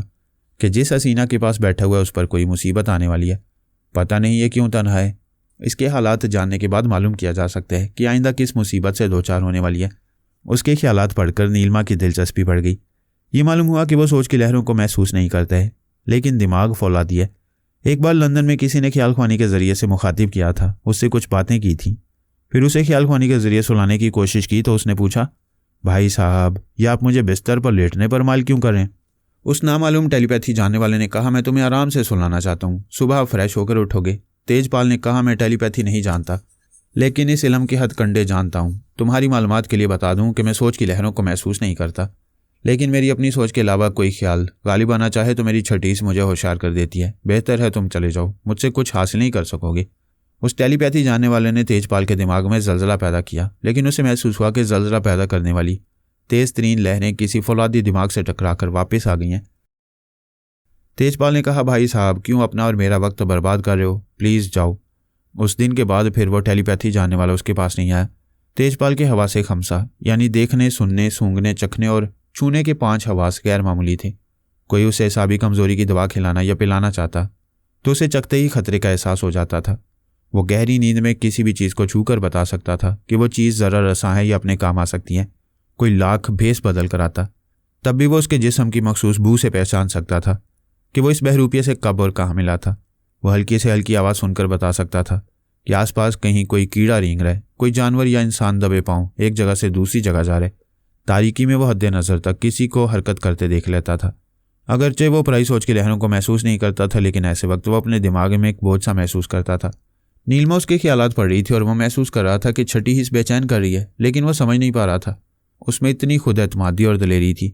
कि जिस हसीना के पास बैठा हुआ है उस पर कोई मुसीबत आने वाली है। पता नहीं ये क्यों तन्हा है। इसके हालात जानने के बाद मालूम किया जा सकता है कि आइंदा किस मुसीबत से दो चार होने वाली है। उसके ख्यालात पढ़कर नीलिमा की दिलचस्पी बढ़ गई। ये मालूम हुआ कि वो सोच की लहरों को महसूस नहीं करता है, लेकिन दिमाग फौलादी है। एक बार लंदन में किसी ने ख्याल ख्वानी के ज़रिए से मुखातिब किया था, उससे कुछ बातें की थी। फिर उसे ख्याल ख्वानी के ज़रिए सुलाने की कोशिश की तो उसने पूछा, भाई साहब, ये आप मुझे बिस्तर पर लेटने पर माल क्यों कर रहे हैं? उस नामालूम टेलीपैथी जानने वाले ने कहा, मैं तुम्हें आराम से सुलाना चाहता हूँ, सुबह फ्रेश होकर उठोगे। तेजपाल ने कहा, मैं टेलीपैथी नहीं जानता, लेकिन इस इल्म के हथकंडे जानता हूँ। तुम्हारी मालूमात के लिए बता दूँ कि मैं सोच की लहरों को महसूस नहीं करता, लेकिन मेरी अपनी सोच के अलावा कोई ख्याल गालिब आना चाहे तो मेरी छठीस मुझे होशियार कर देती है। बेहतर है तुम चले जाओ, मुझसे कुछ हासिल नहीं कर सकोगे। उस टेलीपैथी जानने वाले ने तेजपाल के दिमाग में जलजला पैदा किया, लेकिन उसे महसूस हुआ कि जलजला पैदा करने वाली तेज तरीन लहरें किसी फौलादी दिमाग से टकराकर वापस आ गई हैं। तेजपाल ने कहा, भाई साहब क्यों अपना और मेरा वक्त बर्बाद कर रहे हो, प्लीज़ जाओ। उस दिन के बाद फिर वो टेलीपैथी जानने वाला उसके पास नहीं आया। तेजपाल के हवास खमसा यानी देखने, सुनने, सूंघने, चखने और छूने के 5 हवास गैर मामूली थे। कोई उसे हिसाबी कमजोरी की दवा खिलाना या पिलाना चाहता तो उसे चखते ही खतरे का एहसास हो जाता था। वो गहरी नींद में किसी भी चीज़ को छूकर बता सकता था कि वो चीज़ ज़रा रसा है या अपने काम आ सकती है। कोई लाख भेस बदल कर आता तब भी वो उसके जिस्म की मखसूस बू से पहचान सकता था कि वो इस बहरूपिये से कब और कहाँ मिला था। वो हल्की से हल्की आवाज़ सुनकर बता सकता था कि आसपास कहीं कोई कीड़ा रेंग रहा है, कोई जानवर या इंसान दबे पांव एक जगह से दूसरी जगह जा रहे। तारीकी में वो हद्दे नज़र तक किसी को हरकत करते देख लेता था। अगरचे वो पराई सोच की लहरों को महसूस नहीं करता था, लेकिन ऐसे वक्त वो अपने दिमाग में एक बोझ सा महसूस करता था। नीलमा उसके ख्यालात पड़ रही थी और वो महसूस कर रहा था कि छठी हिस्स बेचैन कर रही है, लेकिन वो समझ नहीं पा रहा था। उसमें इतनी खुद एतमादी और दलेरी थी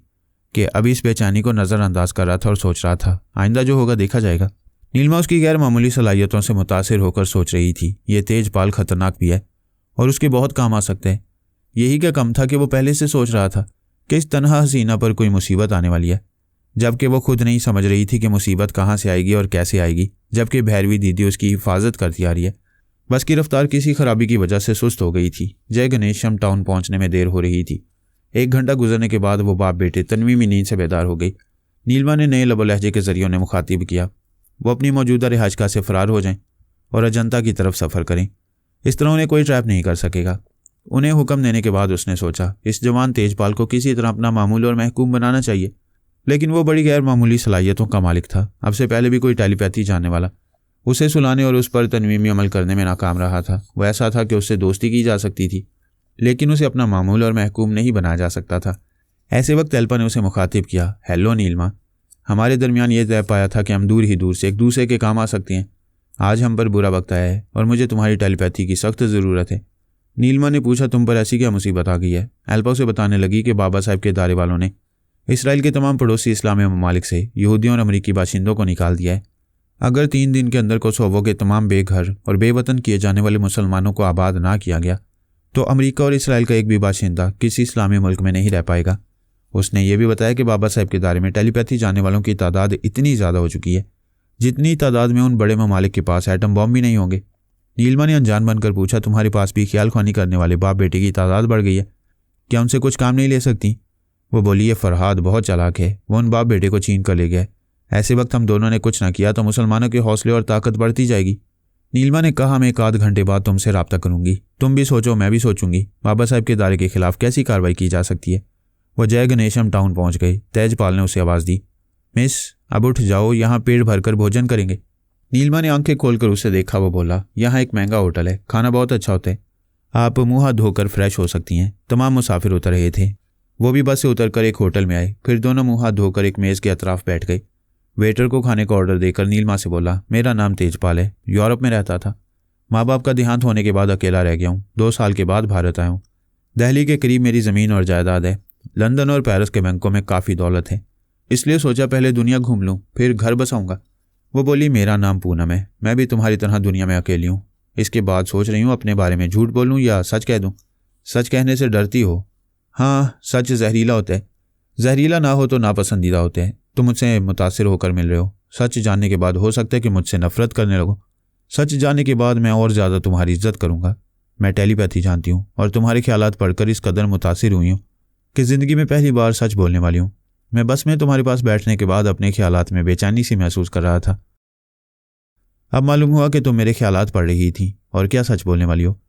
कि अभी इस बेचैनी को नज़रअंदाज कर रहा था और सोच रहा था आइंदा जो होगा देखा जाएगा। नीलमा उसकी गैर मामूली सलाहियतों से मुतासिर होकर सोच रही थी, ये तेजपाल खतरनाक भी है और उसके बहुत काम आ सकते हैं। यही क्या कम था कि वो पहले से सोच रहा था कि इस तन्हा हसीना पर कोई मुसीबत आने वाली है, जबकि वो खुद नहीं समझ रही थी कि मुसीबत कहाँ से आएगी और कैसे आएगी, जबकि भैरवी दीदी उसकी हिफाजत करती आ रही है। बस की रफ्तार किसी खराबी की वजह से सुस्त हो गई थी। जय गणेशम टाउन पहुंचने में देर हो रही थी। 1 घंटा गुजरने के बाद वो बाप बेटे तन्वीमी नींद से बेदार हो गई। नीलमा ने नए लबो लहजे के जरिए उन्हें मुखातिब किया वो अपनी मौजूदा रिहाइशगाह से फरार हो जाएं और अजंता की तरफ सफ़र करें। इस तरह उन्हें कोई ट्रैप नहीं कर सकेगा। उन्हें हुक्म देने के बाद उसने सोचा इस जवान तेजपाल को किसी तरह अपना मामूल और महकूम बनाना चाहिए, लेकिन वो बड़ी गैर मामूली सलाहियतों का मालिक था। अब से पहले भी कोई टेलीपैथी जानने वाला उसे सुलाने और उस पर तनवीमी अमल करने में नाकाम रहा था। वो ऐसा था कि उससे दोस्ती की जा सकती थी, लेकिन उसे अपना मामूल और महकूम नहीं बनाया जा सकता था। ऐसे वक्त एल्पा ने उसे मुखातिब किया, हेलो नीलमा, हमारे दरमियान ये तय पाया था कि हम दूर ही दूर से एक दूसरे के काम आ सकते हैं। आज हम पर बुरा वक्त आया है और मुझे तुम्हारी टेलीपैथी की सख्त ज़रूरत है। नीलमा ने पूछा, तुम पर ऐसी क्या मुसीबत आ गई है? एल्पा उसे बताने लगी कि बाबा साहब के इदारे वालों ने इसराइल के तमाम पड़ोसी इस्लामी ममालिक से यहूदियों और अमरीकी बाशिंदों को निकाल दिया है। अगर 3 दिन के अंदर कोसोवो के तमाम बेघर और बेवतन किए जाने वाले मुसलमानों को आबाद ना किया गया तो अमरीका और इसराइल का एक भी बाशिंदा किसी इस्लामी मुल्क में नहीं रह पाएगा। उसने ये भी बताया कि बाबा साहब के दायरे में टेलीपैथी जानने वालों की तादाद इतनी ज़्यादा हो चुकी है जितनी तादाद में उन बड़े ममालिक के पास एटम बॉम्ब भी नहीं होंगे। नीलमा ने अनजान बनकर पूछा, तुम्हारे पास भी ख्याल ख्वानी करने वाले बाप बेटे की तादाद बढ़ गई है, क्या उनसे कुछ काम नहीं ले सकती? वो बोली, ये फरहाद बहुत चालाक है, वो उन बाप बेटे को छीन कर ले गया। ऐसे वक्त हम दोनों ने कुछ ना किया तो मुसलमानों के हौसले और ताकत बढ़ती जाएगी। नीलमा ने कहा, मैं 1 आध घंटे बाद तुमसे रब्ता करूंगी, तुम भी सोचो मैं भी सोचूंगी बाबा साहब के दायरे के खिलाफ कैसी कार्रवाई की जा सकती है। वो जय गणेशम टाउन पहुंच गए। तेजपाल ने उसे आवाज़ दी, मिस अब उठ जाओ, यहाँ पेट भरकर भोजन करेंगे। नीलमा ने आंखें खोलकर उसे देखा। वो बोला, यहाँ एक महंगा होटल है, खाना बहुत अच्छा होता है, आप मुँह हाथ धोकर फ्रेश हो सकती हैं। तमाम मुसाफिर उतर रहे थे। वो भी बस से उतरकर एक होटल में आए, फिर दोनों मुँह हाथ धोकर एक मेज़ के अतराफ बैठ गए। वेटर को खाने का ऑर्डर देकर नीलमा से बोला, मेरा नाम तेजपाल है, यूरोप में रहता था, माँ बाप का देहांत होने के बाद अकेला रह गया हूँ, 2 साल के बाद भारत आया हूँ। दिल्ली के करीब मेरी ज़मीन और जायदाद है, लंदन और पेरिस के बैंकों में काफ़ी दौलत है, इसलिए सोचा पहले दुनिया घूम लूँ फिर घर बसाऊँगा। वो बोली, मेरा नाम पूनम है, मैं भी तुम्हारी तरह दुनिया में अकेली हूँ। इसके बाद सोच रही हूँ अपने बारे में झूठ बोलूँ या सच कह दूँ। सच कहने से डरती हो? हाँ, सच जहरीला होता है, जहरीला ना हो तो नापसंदीदा होते हैं। तुम मुझसे मुतासिर होकर मिल रहे हो, सच जानने के बाद हो सकता है कि मुझसे नफरत करने लगो। सच जानने के बाद मैं और ज़्यादा तुम्हारी इज्जत करूँगा। मैं टेलीपैथी जानती हूँ और तुम्हारे ख्यालात पढ़कर इस कदर मुतासिर हुई हूँ कि ज़िंदगी में पहली बार सच बोलने वाली हूँ। मैं बस में तुम्हारे पास बैठने के बाद अपने ख्यालात में बेचैनी सी महसूस कर रहा था। अब मालूम हुआ कि तुम मेरे ख्यालात पढ़ रही थी और क्या सच बोलने वाली हो।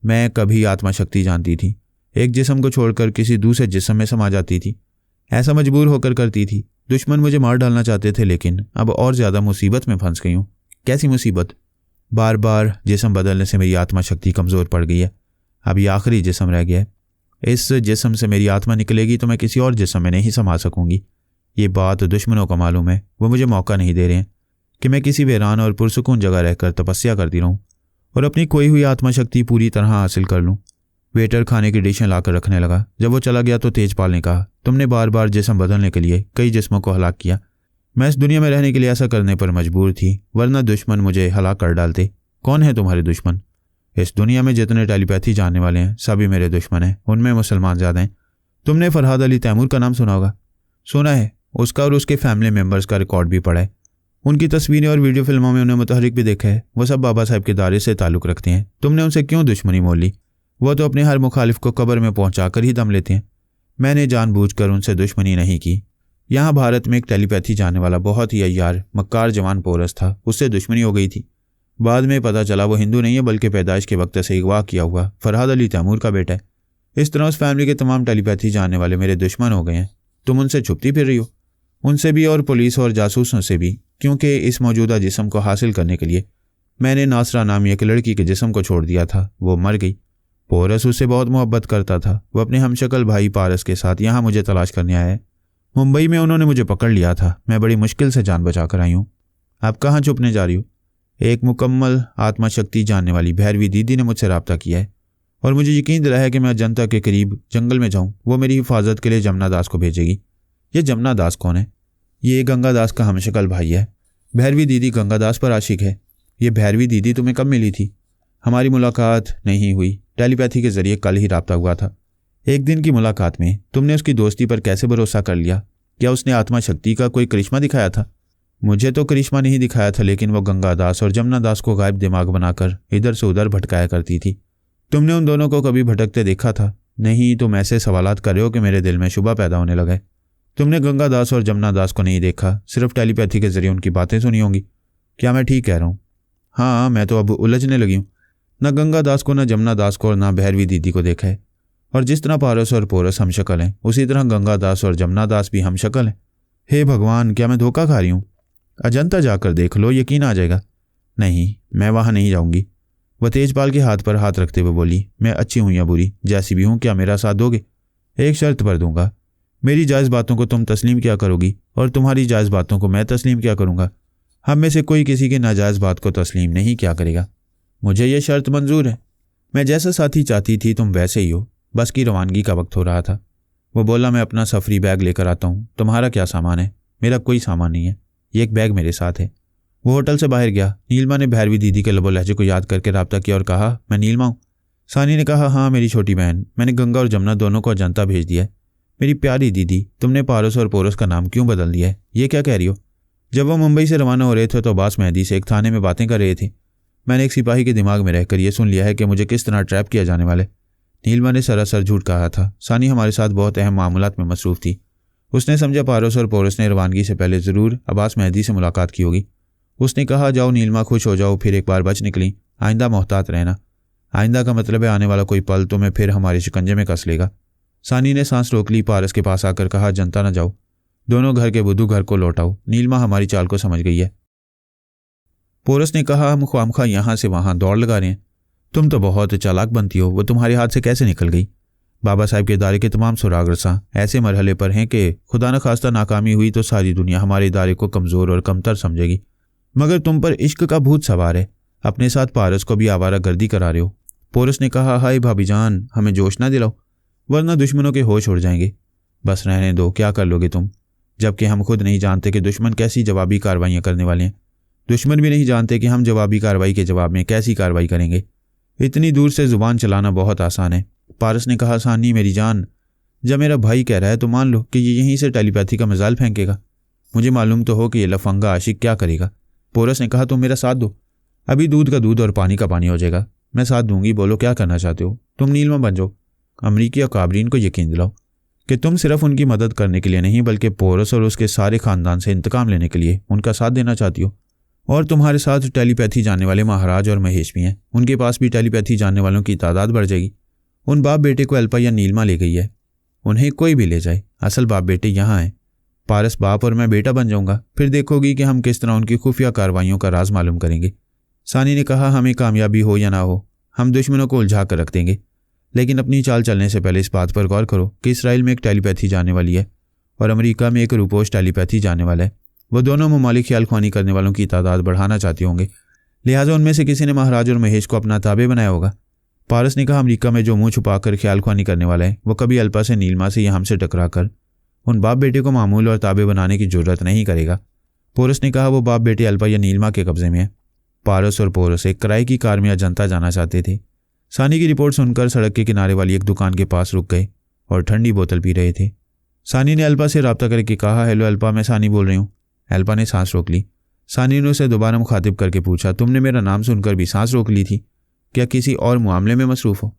मैं कभी आत्मा शक्ति जानती थी, एक जिस्म को छोड़कर किसी दूसरे जिस्म में समा जाती थी। ऐसा मजबूर होकर करती थी। दुश्मन मुझे मार डालना चाहते थे, लेकिन अब और ज़्यादा मुसीबत में फंस गई हूँ। कैसी मुसीबत? बार बार जिस्म बदलने से मेरी आत्मा शक्ति कमज़ोर पड़ गई है। अब ये आखिरी जिस्म रह गया है। इस जिस्म से मेरी आत्मा निकलेगी तो मैं किसी और जिस्म में नहीं समा सकूंगी। ये बात दुश्मनों को मालूम है। वो मुझे मौका नहीं दे रहे हैं कि मैं किसी वीरान और पुरसुकून जगह रहकर तपस्या करती रहूं और अपनी खोई हुई आत्मा शक्ति पूरी तरह हासिल कर लूं। वेटर खाने की डिशें लाकर रखने लगा। जब वो चला गया तो तेजपाल ने कहा, तुमने बार बार जिस्म बदलने के लिए कई जिस्मों को हलाक किया। मैं इस दुनिया में रहने के लिए ऐसा करने पर मजबूर थी, वरना दुश्मन मुझे हलाक कर डालते। कौन है तुम्हारे दुश्मन? इस दुनिया में जितने टेलीपैथी जानने वाले हैं सभी मेरे दुश्मन हैं, उनमें मुसलमान ज़्यादा हैं। तुमने फरहाद अली तैमूर का नाम सुना होगा। सुना है, उसका और उसके फैमिली मेम्बर्स का रिकॉर्ड भी पढ़ा है। उनकी तस्वीरें और वीडियो फिल्मों में उन्हें मुतहरिक भी देखा है। वो सब बाबा साहब के दायरे से ताल्लुक़ रखते हैं। तुमने उनसे क्यों दुश्मनी मोल ली? वो तो अपने हर मुखालिफ को कब्र में पहुंचा कर ही दम लेते हैं। मैंने जानबूझकर उनसे दुश्मनी नहीं की। यहाँ भारत में एक टेलीपैथी जानने वाला बहुत ही अय्यार मक्कार जवान पोरस था, उससे दुश्मनी हो गई थी। बाद में पता चला वो हिंदू नहीं है बल्कि पैदाइश के वक्त से अगवा किया हुआ फरहाद अली तैमूर का बेटा है। इस तरह उस फैमिली के तमाम टेलीपैथी जानने वाले मेरे दुश्मन हो गए हैं। तुम उनसे छुपती फिर रही हो, उनसे भी और पुलिस और जासूसों से भी, क्योंकि इस मौजूदा जिस्म को हासिल करने के लिए मैंने नासरा नामी एक लड़की के जिस्म को छोड़ दिया था। वो मर गई। पोरस उससे बहुत मोहब्बत करता था। वो अपने हमशक्ल भाई पारस के साथ यहाँ मुझे तलाश करने आया है। मुंबई में उन्होंने मुझे पकड़ लिया था। मैं बड़ी मुश्किल से जान बचा कर आई हूँ। आप कहाँ छुपने जा रही हो? एक मुकम्मल आत्मा शक्ति जानने वाली भैरवी दीदी ने मुझसे रब्ता किया है और मुझे यकीन दिलाया है कि मैं अजंता के करीब जंगल में जाऊँ। वो मेरी हिफाजत के लिए जमुना दास को भेजेगी। ये जमुना दास कौन है? ये गंगा दास का हमशक्ल भाई है। भैरवी दीदी गंगा दास पर आशिक है। ये भैरवी दीदी तुम्हें कब मिली थी? हमारी मुलाकात नहीं हुई, टेलीपैथी के जरिए कल ही रब्ता हुआ था। एक दिन की मुलाकात में तुमने उसकी दोस्ती पर कैसे भरोसा कर लिया? क्या उसने आत्मा शक्ति का कोई करिश्मा दिखाया था? मुझे तो करिश्मा नहीं दिखाया था, लेकिन वो गंगा दास और जमुना दास को गायब दिमाग बनाकर इधर से उधर भटकाया करती थी। तुमने उन दोनों को कभी भटकते देखा था? नहीं। तुम ऐसे सवालात कर रहे हो कि मेरे दिल में शुबा पैदा होने लगा है। तुमने गंगा दास और जमुना दास को नहीं देखा, सिर्फ टेलीपैथी के जरिए उनकी बातें सुनी होंगी। क्या मैं ठीक कह रहा हूँ? हाँ, मैं तो अब उलझने लगी हूँ। न गंगा दास को, न जमुना दास को और न भैरवी दीदी को देखा है। और जिस तरह पारस और पोरस हमशक्ल हैं, उसी तरह गंगा दास और जमुना दास भी हमशक्ल हैं। हे भगवान, क्या मैं धोखा खा रही हूँ? अजंता जाकर देख लो, यकीन आ जाएगा। नहीं, मैं वहाँ नहीं जाऊँगी। वह तेजपाल के हाथ पर हाथ रखते हुए बोली, मैं अच्छी हूँ या बुरी, जैसी भी हूँ, क्या मेरा साथ दोगे? एक शर्त पर दूंगा। मेरी जायज़ बातों को तुम तस्लीम क्या करोगी और तुम्हारी जायज़ बातों को मैं तस्लीम क्या करूँगा? हम में से कोई किसी की नाजायज़ बात को तस्लीम नहीं क्या करेगा। मुझे ये शर्त मंजूर है। मैं जैसा साथी चाहती थी तुम वैसे ही हो। बस की रवानगी का वक्त हो रहा था। वो बोला, मैं अपना सफरी बैग लेकर आता हूँ। तुम्हारा क्या सामान है? मेरा कोई सामान नहीं है, ये एक बैग मेरे साथ है। वो होटल से बाहर गया। नीलमा ने भैरवी दीदी के लबो लहजे को याद करके रब्ता किया और कहा, मैं नीलमा हूँ। सानी ने कहा, हाँ मेरी छोटी बहन, मैंने गंगा और जमुना दोनों को अजंता भेज दिया है। मेरी प्यारी दीदी, तुमने पारस और पोरस का नाम क्यों बदल दिया है? ये क्या कह रही हो? जब वो मुंबई से रवाना हो रहे थे तो अब्बास मेहदी से एक थाने में बातें कर रहे थे। मैंने एक सिपाही के दिमाग में रहकर यह सुन लिया है कि मुझे किस तरह ट्रैप किया जाने वाले। नीलमा ने सरासर झूठ कहा था। सानी हमारे साथ बहुत अहम मामलात में मसरूफ़ थी। उसने समझा पारस और पोरस ने रवानगी से पहले ज़रूर अब्बास मेहदी से मुलाकात की होगी। उसने कहा, जाओ नीलमा, खुश हो जाओ, फिर एक बार बच निकली। आइंदा मोहतात रहना। आइंदा का मतलब है आने वाला कोई पल तुम्हें फिर हमारे शिकंजे में कस लेगा। सानी ने सांस रोक ली। पारस के पास आकर कहा, जनता न जाओ, दोनों घर के बुद्धू घर को लौटाओ। नीलमा हमारी चाल को समझ गई है। पोरस ने कहा, हम ख्वामखा यहाँ से वहाँ दौड़ लगा रहे हैं। तुम तो बहुत चालाक बनती हो। वो तुम्हारे हाथ से कैसे निकल गई? बाबा साहब के इदारे के तमाम सुराग रसा ऐसे मरहले पर हैं कि खुदा न खास्ता नाकामी हुई तो सारी दुनिया हमारे इदारे को कमज़ोर और कमतर समझेगी, मगर तुम पर इश्क का भूत सवार है। अपने साथ पारस को भी आवारा गर्दी करा रहे हो। पोरस ने कहा, हाय भाभी जान, हमें जोश ना दिलाओ, वरना दुश्मनों के होश उड़ जाएंगे। बस रहने दो, क्या कर लोगे तुम? जबकि हम खुद नहीं जानते कि दुश्मन कैसी जवाबी कार्रवाइयाँ करने वाले हैं। दुश्मन भी नहीं जानते कि हम जवाबी कार्रवाई के जवाब में कैसी कार्रवाई करेंगे। इतनी दूर से ज़ुबान चलाना बहुत आसान है। पारस ने कहा, सानी मेरी जान, जब मेरा भाई कह रहा है तो मान लो कि ये यहीं से टेलीपैथी का मिसाइल फेंकेगा। मुझे मालूम तो हो कि ये लफंगा आशिक क्या करेगा। पोरस ने कहा, तुम मेरा साथ दो, अभी दूध का दूध और पानी का पानी हो जाएगा। मैं साथ दूंगी, बोलो क्या करना चाहते हो? तुम नीलमा बन जाओ। अमरीकी अकाबरीन को यकीन दिलाओ कि तुम सिर्फ उनकी मदद करने के लिए नहीं बल्कि पोरस और उसके सारे ख़ानदान से इंतकाम लेने के लिए उनका साथ देना चाहती हो। और तुम्हारे साथ टेलीपैथी जानने वाले महाराज और महेश भी हैं। उनके पास भी टेलीपैथी जानने वालों की तादाद बढ़ जाएगी। उन बाप बेटे को अल्पा या नीलमा ले गई है। उन्हें कोई भी ले जाए, असल बाप बेटे यहाँ हैं। पारस बाप और मैं बेटा बन जाऊंगा। फिर देखोगी कि हम किस तरह उनकी खुफिया कार्रवाइयों का राज मालूम करेंगे। सानी ने कहा, हमें कामयाबी हो या ना हो, हम दुश्मनों को उलझा कर रख देंगे। लेकिन अपनी चाल चलने से पहले इस बात पर गौर करो कि इसराइल में एक टेलीपैथी जानने वाली है और अमेरिका में एक रूपोश टेलीपैथी जानने वाला है। वो दोनों ममालिक ख्याल ख्वानी करने वालों की तादाद बढ़ाना चाहते होंगे, लिहाजा उनमें से किसी ने महाराज और महेश को अपना ताबे बनाया होगा। पारस ने कहा, अमेरिका में जो मुंह छुपा कर ख्याल ख्वानी करने वाला है वो कभी अल्पा से नीलमा से या हमसे टकरा कर उन बाप बेटे को मामूल और ताबे बनाने की जरूरत नहीं करेगा। पोरस ने कहा, वो बाप बेटे अल्पा या नीलमा के कब्जे में है। पारस और पोरस एक किराए की कार में अजंता जाना चाहते थे। सानी की रिपोर्ट सुनकर सड़क के किनारे वाली एक दुकान के पास रुक गए और ठंडी बोतल पी रहे थे। सानी ने अल्पा से रब्ता करके कहा, हेलो अल्पा, मैं सानी बोल रही हूँ। अल्पा ने सांस रोक ली। सानी ने उसे दोबारा मुखातिब करके पूछा, तुमने मेरा नाम सुनकर भी सांस रोक ली थी, क्या किसी और मामले में मसरूफ़ हो?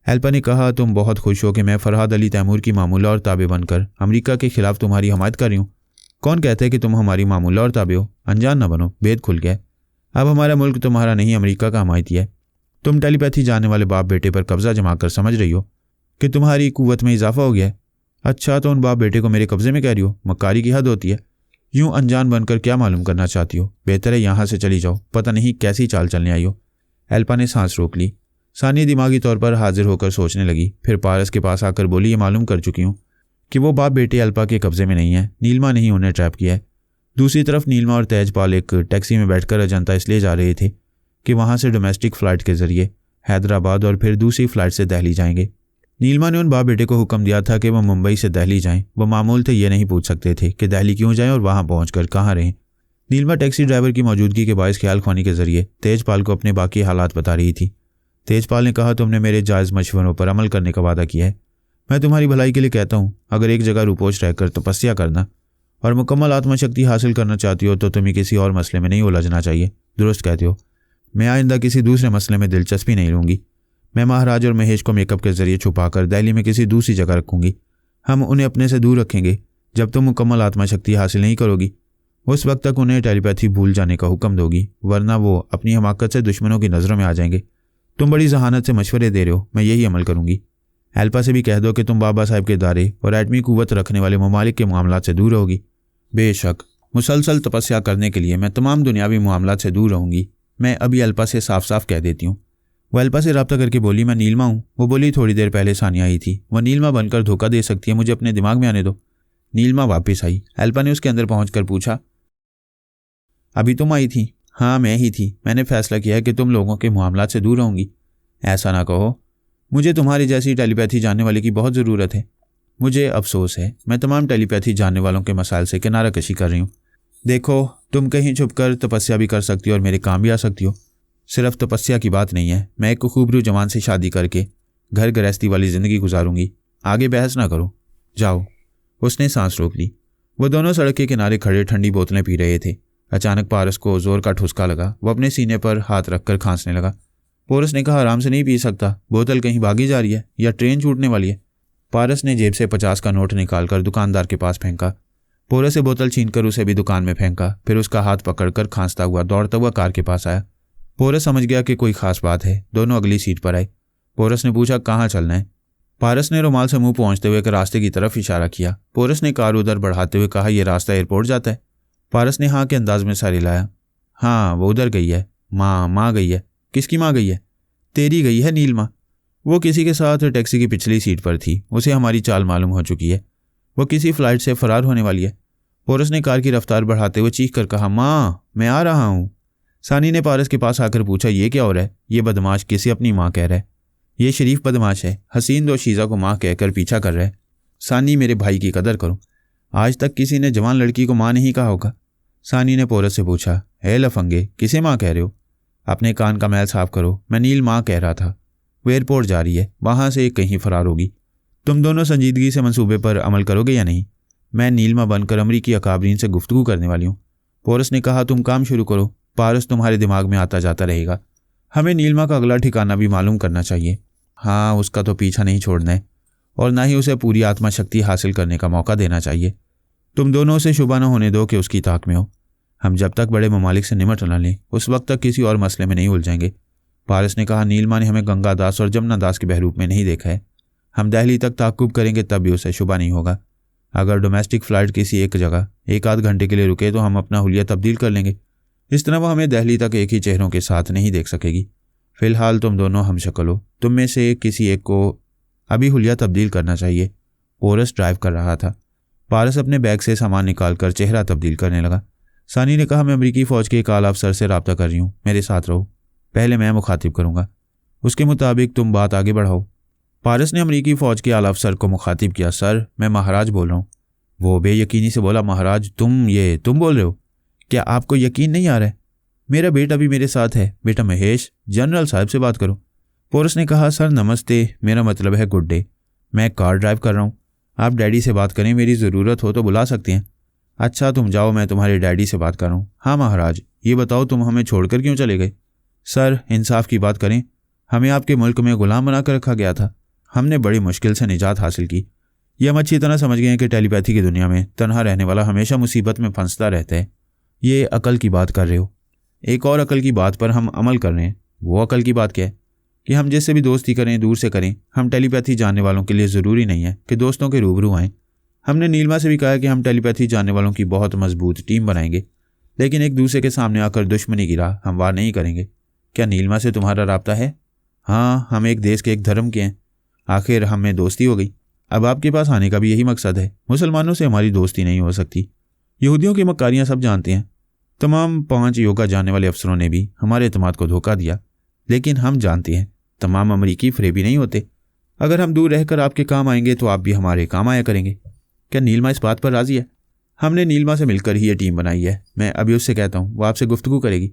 अल्पा ने कहा, तुम बहुत खुश हो कि मैं फरहाद अली तैमूर की मामूला और ताबे बनकर अमेरिका के खिलाफ तुम्हारी हमायत कर रही हूँ। कौन कहते हैं कि तुम हमारी मामूला और ताबे हो? अनजान न बनो, भेद खुल गया। अब हमारा मुल्क तुम्हारा नहीं, अमेरिका का हमायती है। तुम टेलीपैथी जानने वाले बाप बेटे पर कब्जा जमा कर समझ रही हो कि तुम्हारी कुव्वत में इजाफा हो गया है। अच्छा, तो उन बाप बेटे को मेरे कब्जे में कह रही हो? मक्कारी की हद होती है। यूं अनजान बनकर क्या मालूम करना चाहती हो? बेहतर है यहाँ से चली जाओ, पता नहीं कैसी चाल चलने आई हो। अल्पा ने सांस रोक ली। सानी दिमागी तौर पर हाजिर होकर सोचने लगी, फिर पारस के पास आकर बोली, ये मालूम कर चुकी हूँ कि वो बाप बेटे अल्पा के कब्जे में नहीं है। नीलमा ने ही उन्हें ट्रैप किया है। दूसरी तरफ नीलमा और तेजपाल एक टैक्सी में बैठकर अजंता इसलिए जा रहे थे कि वहाँ से डोमेस्टिक फ़्लाइट के ज़रिए हैदराबाद और फिर दूसरी फ़्लाइट से दिल्ली जाएंगे। नीलमा ने उन बाप बेटे को हुक्म दिया था कि वह मुंबई से दिल्ली जाएं। वो मामूल थे ये नहीं पूछ सकते थे कि दिल्ली क्यों जाएं और वहाँ पहुँचकर कहाँ रहें। नीलमा टैक्सी ड्राइवर की मौजूदगी के बायस ख्याल ख्वानी के ज़रिए तेजपाल को अपने बाकी हालात बता रही थी। तेजपाल ने कहा, तुमने मेरे जायज़ मशवरों पर अमल करने का वादा किया है। मैं तुम्हारी भलाई के लिए कहता हूँ, अगर एक जगह रुपोश रहकर तपस्या करना और मुकम्मल आत्मशक्ति हासिल करना चाहती हो तो तुम्हें किसी और मसले में नहीं उलझना चाहिए। दुरुस्त कहते हो। मैं आइंदा किसी दूसरे मसले में दिलचस्पी नहीं लूँगी। मैं महाराज और महेश को मेकअप के जरिए छुपाकर दिल्ली में किसी दूसरी जगह रखूँगी। हम उन्हें अपने से दूर रखेंगे। जब तुम मुकम्मल आत्मशक्ति हासिल नहीं करोगी उस वक्त तक उन्हें टेलीपैथी भूल जाने का हुक्म दोगी, वरना वो अपनी हमाकत से दुश्मनों की नज़रों में आ जाएंगे। तुम बड़ी जहानत से मशवरे दे रहे हो, मैं यही अमल करूँगी। अल्पा से भी कह दो कि तुम बाबा साहब के दायरे और एटमी कुव्वत रखने वाले ममालिक के मामलात से दूर रहोगी। बेशक, मुसलसल तपस्या करने के लिए मैं तमाम दुनियावी मामलात से दूर रहूँगी। मैं अभी अल्पा से साफ साफ कह देती हूँ। वह अल्पा से रब्ता करके बोली, मैं नीलमा हूँ। वो बोली, थोड़ी देर पहले सानिया आई थी। वह नीलमा बनकर धोखा दे सकती है, मुझे अपने दिमाग में आने दो। नीलमा वापस आई। अल्पा ने उसके अंदर पहुँच कर पूछा, अभी तुम आई थी? हाँ, मैं ही थी। मैंने फैसला किया है कि तुम लोगों के मामलात से दूर रहूँगी। ऐसा ना कहो, मुझे तुम्हारी जैसी टेलीपैथी जानने वाले की बहुत ज़रूरत है। मुझे अफसोस है, मैं तमाम टेलीपैथी जानने वालों के मसाइल से किनारा कशी कर रही हूँ। देखो, तुम कहीं छुपकर तपस्या भी कर सकती हो और मेरे काम भी आ सकती हो। सिर्फ तपस्या की बात नहीं है, मैं एक खूबरू जवान से शादी करके घर गृहस्थी वाली ज़िंदगी गुजारूंगी। आगे बहस ना करो, जाओ। उसने सांस रोक ली। वो दोनों सड़क के किनारे खड़े ठंडी बोतलें पी रहे थे। अचानक पारस को जोर का ठुसका लगा। वो अपने सीने पर हाथ रखकर खांसने लगा। पोरस ने कहा, आराम से नहीं पी सकता, बोतल कहीं भागी जा रही है या ट्रेन छूटने वाली है। पारस ने जेब से 50 का नोट निकालकर दुकानदार के पास फेंका। पोरस से बोतल छीनकर उसे भी दुकान में फेंका। फिर उसका हाथ पकड़कर खांसता हुआ दौड़ता हुआ कार के पास आया। पोरस समझ गया कि कोई खास बात है। दोनों अगली सीट पर आए। पोरस ने पूछा, कहाँ चलना है? पारस ने रुमाल से मुंह पहुंचते हुए एक रास्ते की तरफ इशारा किया। पोरस ने कार उधर बढ़ाते हुए कहा, यह रास्ता एयरपोर्ट जाता है? पारस ने हाँ के अंदाज में सर हिलाया। हाँ, वो उधर गई है। माँ गई है। किसकी माँ गई है? तेरी गई है, नीलमा। वो किसी के साथ टैक्सी की पिछली सीट पर थी। उसे हमारी चाल मालूम हो चुकी है। वो किसी फ्लाइट से फरार होने वाली है। पोरस ने कार की रफ्तार बढ़ाते हुए चीख कर कहा, माँ, मैं आ रहा हूँ। सानी ने पारस के पास आकर पूछा, ये क्या हो रहा है? ये बदमाश किसे अपनी माँ कह रहा है? ये शरीफ बदमाश है, हसीन दोशीज़ा को माँ कहकर पीछा कर रहा है। सानी, मेरे भाई की कदर करो। आज तक किसी ने जवान लड़की को माँ नहीं कहा होगा। सानी ने पोरस से पूछा, हे लफंगे, किसे माँ कह रहे हो? अपने कान का मैल साफ करो। मैं नील माँ कह रहा था। वो एयरपोर्ट जा रही है, वहाँ से कहीं फरार होगी। तुम दोनों संजीदगी से मंसूबे पर अमल करोगे या नहीं? मैं नीलमा बनकर अमरीकी अकाबरीन से गुफ्तगू करने वाली हूँ। पोरस ने कहा, तुम काम शुरू करो। पारस तुम्हारे दिमाग में आता जाता रहेगा। हमें नीलमा का अगला ठिकाना भी मालूम करना चाहिए। हाँ, उसका तो पीछा नहीं छोड़ना है और ना ही उसे पूरी आत्मा शक्ति हासिल करने का मौका देना चाहिए। तुम दोनों से शुबा न होने दो कि उसकी ताक में हो। हम जब तक बड़े ममालिक से निमट न लें उस वक्त तक किसी और मसले में नहीं उलझेंगे। पारस ने कहा, नीलमा ने हमें गंगा दास और जमुना दास के बहरूप में नहीं देखा है। हम दिल्ली तक ताक़ुब करेंगे तब भी उसे शुबा नहीं होगा। अगर डोमेस्टिक फ़्लाइट किसी एक जगह 1-8 घंटे के लिए रुके तो हम अपना हुलिया तब्दील कर लेंगे। इस तरह वो हमें दिल्ली तक एक ही चेहरों के साथ नहीं देख सकेगी। फ़िलहाल तुम दोनों हम शक्ल हो। तुम में से किसी एक को अभी हुलिया तब्दील करना चाहिए। पोरस ड्राइव कर रहा था। पारस अपने बैग से सामान निकालकर चेहरा तब्दील करने लगा। सानी ने कहा, मैं अमरीकी फ़ौज के एक आला अफसर से रब्ता कर रही हूँ, मेरे साथ रहो। पहले मैं मुखातिब करूँगा, उसके मुताबिक तुम बात आगे बढ़ाओ। पारस ने अमरीकी फ़ौज के आला अफसर को मुखातिब किया, सर, मैं महाराज बोल रहा हूँ। वो बेयकीनी से बोला, महाराज तुम बोल रहे हो? क्या आपको यकीन नहीं आ रहा है? मेरा बेटा भी मेरे साथ है। बेटा महेश, जनरल साहब से बात करो। पोरस ने कहा, सर नमस्ते, मेरा मतलब है गुड डे। मैं कार ड्राइव कर रहा हूँ, आप डैडी से बात करें, मेरी ज़रूरत हो तो बुला सकते हैं। अच्छा तुम जाओ, मैं तुम्हारे डैडी से बात कर रहा हूँ। हाँ महाराज, ये बताओ तुम हमें छोड़कर क्यों चले गए? सर इंसाफ की बात करें, हमें आपके मुल्क में गुलाम बना कर रखा गया था। हमने बड़ी मुश्किल से निजात हासिल की। ये हम अच्छी तरह समझ गए हैं कि टेलीपैथी की दुनिया में तन्हा रहने वाला हमेशा मुसीबत में फंसता रहता है। ये अकल की बात कर रहे हो। एक और अकल की बात पर हम अमल कर रहे हैं। वो अकल की बात क्या है? कि हम जिससे भी दोस्ती करें दूर से करें। हम टेलीपैथी जानने वालों के लिए ज़रूरी नहीं है कि दोस्तों के रूबरू आएँ। हमने नीलमा से भी कहा कि हम टेलीपैथी जानने वालों की बहुत मजबूत टीम बनाएंगे, लेकिन एक दूसरे के सामने आकर दुश्मनी की राह हमवार नहीं करेंगे। क्या नीलमा से तुम्हारा राब्ता है? हाँ, हम एक देश के एक धर्म के हैं। आखिर हमें दोस्ती हो गई। अब आपके पास आने का भी यही मकसद है। मुसलमानों से हमारी दोस्ती नहीं हो सकती। यहूदियों की मक्कारियाँ सब जानते हैं। तमाम 5 योगा जानने वाले अफसरों ने भी हमारे एतमाद को धोखा दिया, लेकिन हम जानते हैं तमाम अमरीकी फरेबी नहीं होते। अगर हम दूर रहकर आपके काम आएंगे तो आप भी हमारे काम आया करेंगे। क्या नीलमा इस बात पर राजी है? हमने नीलमा से मिलकर ही ये टीम बनाई है। मैं अभी उससे कहता हूँ, वो आपसे गुफ्तगू करेगी।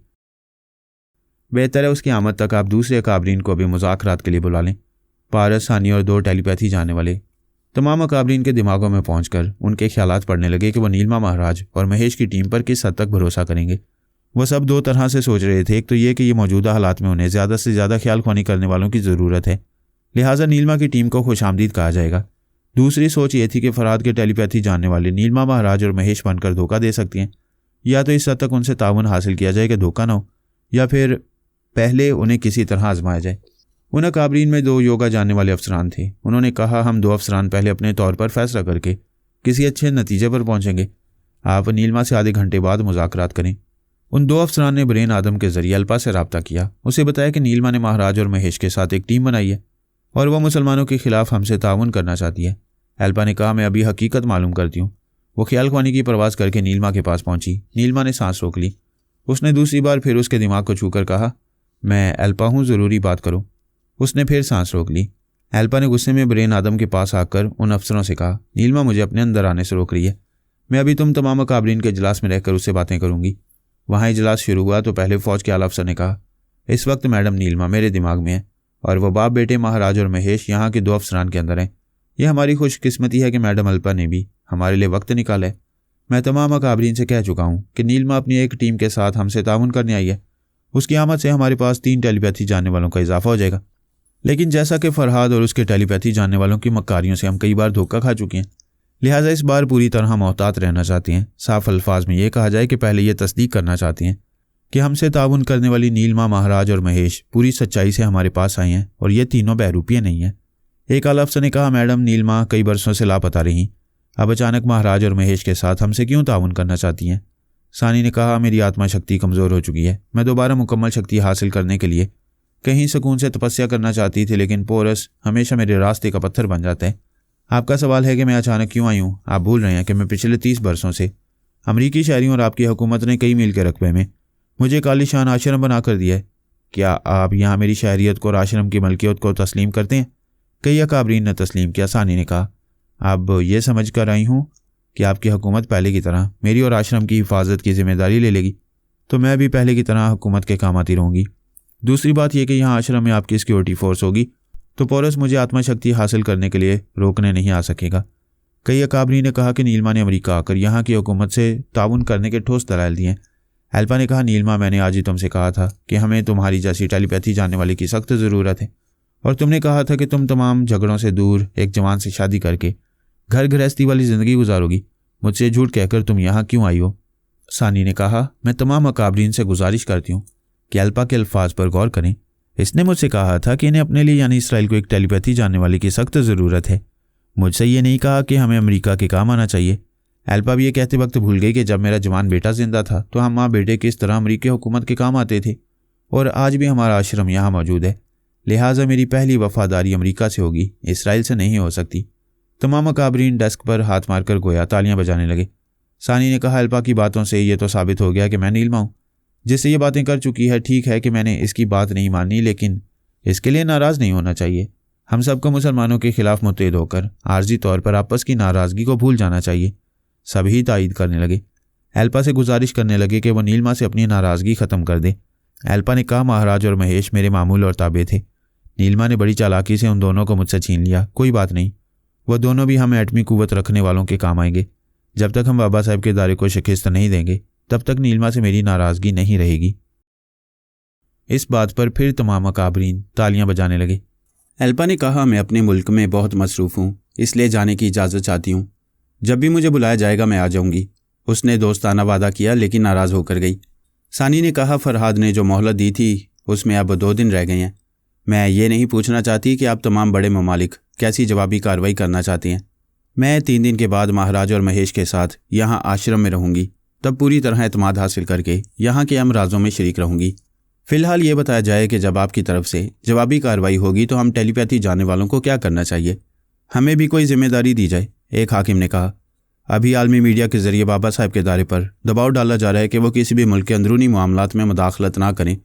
बेहतर है उसकी आमद तक आप दूसरे अकाबरीन को अभी मुज़ाकरात के लिए बुला लें। पारस, सानी और 2 टेलीपैथी जानने वाले तमाम अकाबरीन के दिमागों में पहुंचकर उनके ख्यालात पड़ने लगे कि वो नीलमा महाराज और महेश की टीम पर किस हद तक भरोसा करेंगे। वह सब 2 तरह से सोच रहे थे। एक तो ये कि ये मौजूदा हालात में उन्हें ज़्यादा से ज़्यादा ख्याल ख्वानी करने वालों की ज़रूरत है, लिहाजा नीलमा की टीम को खुशामदीद कहा जाएगा। दूसरी सोच ये थी कि फरहाद के टेलीपैथी जानने वाले नीलमा महाराज और महेश बनकर धोखा दे सकती हैं। या तो इस हद तक उनसे ताउन हासिल किया जाए कि धोखा ना हो, या फिर पहले उन्हें किसी तरह आजमाया जाए। उन अकाबरीन में 2 योगा जानने वाले अफसरान थे। उन्होंने कहा, हम 2 अफसरान पहले अपने तौर पर फैसला करके किसी अच्छे नतीजे पर पहुंचेंगे। आप नीलमा से आधे घंटे बाद मुज़ाकरात करें। उन 2 अफसरान ने ब्रेन आदम के जरिए अल्पा से रब्ता किया। उसे बताया कि नीलमा ने महाराज और महेश के साथ एक टीम बनाई है और वह मुसलमानों के खिलाफ हमसे ताउन करना चाहती है। अल्पा ने कहा, मैं अभी हकीकत मालूम करती हूँ। वो ख्याल ख्वानी की परवाज़ करके नीलमा के पास पहुंची। नीलमा ने सांस रोक ली। उसने दूसरी बार फिर उसके दिमाग को छूकर कहा, मैं अल्पा हूँ, ज़रूरी बात करो। उसने फिर सांस रोक ली। अल्पा ने गुस्से में ब्रेन आदम के पास आकर उन अफसरों से कहा, नीलमा मुझे अपने अंदर आने से रोक रही है। मैं अभी तुम तमाम अकाबरीन के इजलास में रहकर उससे बातें करूंगी। वहाँ इजलास शुरू हुआ तो पहले फ़ौज के आला अफसर ने कहा, इस वक्त मैडम नीलमा मेरे दिमाग में है और वह बाप बेटे महाराज और महेश यहाँ के 2 अफसरान के अंदर हैं। यह हमारी खुशकिस्मती है कि मैडम अल्पा ने भी हमारे लिए वक्त निकाला है। मैं तमाम अकाबरीन से कह चुका हूँ कि नीलमा अपनी एक टीम के साथ हमसे ताउन करने आई है। उसकी आमद से हमारे पास 3 टेलीपैथी जानने वालों का इजाफा हो जाएगा। लेकिन जैसा कि फरहाद और उसके टेलीपैथी जानने वालों की मक्कारियों से हम कई बार धोखा खा चुके हैं, लिहाजा इस बार पूरी तरह मोहतात रहना चाहते हैं। साफ अल्फाज में यह कहा जाए कि पहले ये तस्दीक करना चाहते हैं कि हमसे ताउन करने वाली नीलमा महाराज और महेश पूरी सच्चाई से हमारे पास आए हैं और ये तीनों बहरूपिये नहीं हैं। एक आला अफसर ने कहा, मैडम नीलमा कई बरसों से लापता रही, अब अचानक महाराज और महेश के साथ हमसे क्यों ताउन करना चाहती हैं? सानी ने कहा, मेरी आत्मा शक्ति कमज़ोर हो चुकी है। मैं दोबारा मुकम्मल शक्ति हासिल करने के लिए कहीं सुकून से तपस्या करना चाहती थी, लेकिन पोरस हमेशा मेरे रास्ते का पत्थर बन जाता है। आपका सवाल है कि मैं अचानक क्यों आई हूँ। आप भूल रहे हैं कि मैं पिछले 30 बरसों से अमरीकी शहरियों और आपकी हुकूमत ने कई मील के रकबे में मुझे एक आलीशान आश्रम बना कर दिया है। क्या आप यहाँ मेरी शहरियत को और आश्रम की मलकियत को तस्लीम करते हैं? कई अकाबरीन ने तस्लीम किया। सानी ने कहा, अब ये समझ कर आई हूँ कि आपकी हुकूमत पहले की तरह मेरी और आश्रम की हिफाजत की जिम्मेदारी ले लेगी, तो मैं भी पहले की तरह हुकूमत के काम आती रहूँगी। दूसरी बात यह कि यहाँ आश्रम में आपकी सिक्योरिटी फोर्स होगी, तो पोरस मुझे आत्मशक्ति हासिल करने के लिए रोकने नहीं आ सकेगा। कई अकाबरी ने कहा कि नीलमा ने अमेरिका आकर यहाँ की हुकूमत से ताउन करने के ठोस दलाइल दिए। अल्पा ने कहा, नीलमा मैंने आज ही तुमसे कहा था कि हमें तुम्हारी जैसी टेलीपैथी जानने वाले की सख्त ज़रूरत है, और तुमने कहा था कि तुम तमाम झगड़ों से दूर एक जवान से शादी करके घर गृहस्थी वाली ज़िंदगी गुजारोगी। मुझसे झूठ कहकर तुम यहाँ क्यों आई हो? सानी ने कहा, मैं तमाम अकाबरीन से गुजारिश करती हूँ कि अल्पा के अल्फाज पर गौर करें। इसने मुझसे कहा था कि इन्हें अपने लिए यानी इसराइल को एक टेलीपैथी जानने वाले की सख्त ज़रूरत है। मुझसे ये नहीं कहा कि हमें अमेरिका के काम आना चाहिए। अल्पा भी ये कहते वक्त भूल गई कि जब मेरा जवान बेटा जिंदा था तो हम माँ बेटे किस तरह अमेरिकी हुकूमत के काम आते थे, और आज भी हमारा आश्रम यहाँ मौजूद है। लिहाजा मेरी पहली वफादारी अमेरिका से होगी, इसराइल से नहीं हो सकती। तमाम अकाबरीन डेस्क पर हाथ मारकर गोया तालियां बजाने लगे। सानी ने कहा, अल्पा की बातों से ये तो साबित हो गया कि मैं नीलमा हूँ जिससे ये बातें कर चुकी है। ठीक है कि मैंने इसकी बात नहीं मानी, लेकिन इसके लिए नाराज़ नहीं होना चाहिए। हम सबको मुसलमानों के खिलाफ मुत्तहिद होकर आर्जी तौर पर आपस की नाराज़गी को भूल जाना चाहिए। सभी तायद करने लगे। एल्पा से गुजारिश करने लगे कि वो नीलिमा से अपनी नाराज़गी ख़त्म कर दे। एल्पा ने कहा, महाराज और महेश मेरे मामूल और ताबे थे। नीलिमा ने बड़ी चालाकी से उन दोनों को मुझसे छीन लिया। कोई बात नहीं, वह दोनों भी हमें एटमी कुव्वत रखने वालों के काम आएंगे। जब तक हम बाबा साहब के इदारे को शिकस्त नहीं देंगे तब तक नीलिमा से मेरी नाराज़गी नहीं रहेगी। इस बात पर फिर तमाम अकाबरीन तालियां बजाने लगे। एल्पा ने कहा, मैं अपने मुल्क में बहुत मसरूफ़ हूँ, इसलिए जाने की इजाज़त चाहती हूँ। जब भी मुझे बुलाया जाएगा मैं आ जाऊँगी। उसने दोस्ताना वादा किया लेकिन नाराज़ होकर गई। सानी ने कहा, फरहाद ने जो मोहलत दी थी उसमें अब 2 दिन रह गए हैं। मैं ये नहीं पूछना चाहती कि आप तमाम बड़े ममालिक कैसी जवाबी कार्रवाई करना चाहते हैं। मैं 3 दिन के बाद महाराज और महेश के साथ यहाँ आश्रम में रहूँगी, तब पूरी तरह एतमाद हासिल करके यहाँ के अमराजों में शरीक रहूँगी। फ़िलहाल ये बताया जाए कि जब आपकी तरफ से जवाबी कार्रवाई होगी तो हम टेलीपैथी जानने वालों को क्या करना चाहिए, हमें भी कोई जिम्मेदारी दी जाए। एक हाकिम ने कहा, अभी आलमी मीडिया के ज़रिए बाबा साहब के इदारे पर दबाव डाला जा रहा है कि वो किसी भी मुल्क के अंदरूनी मामलात में मुदाखलत ना करें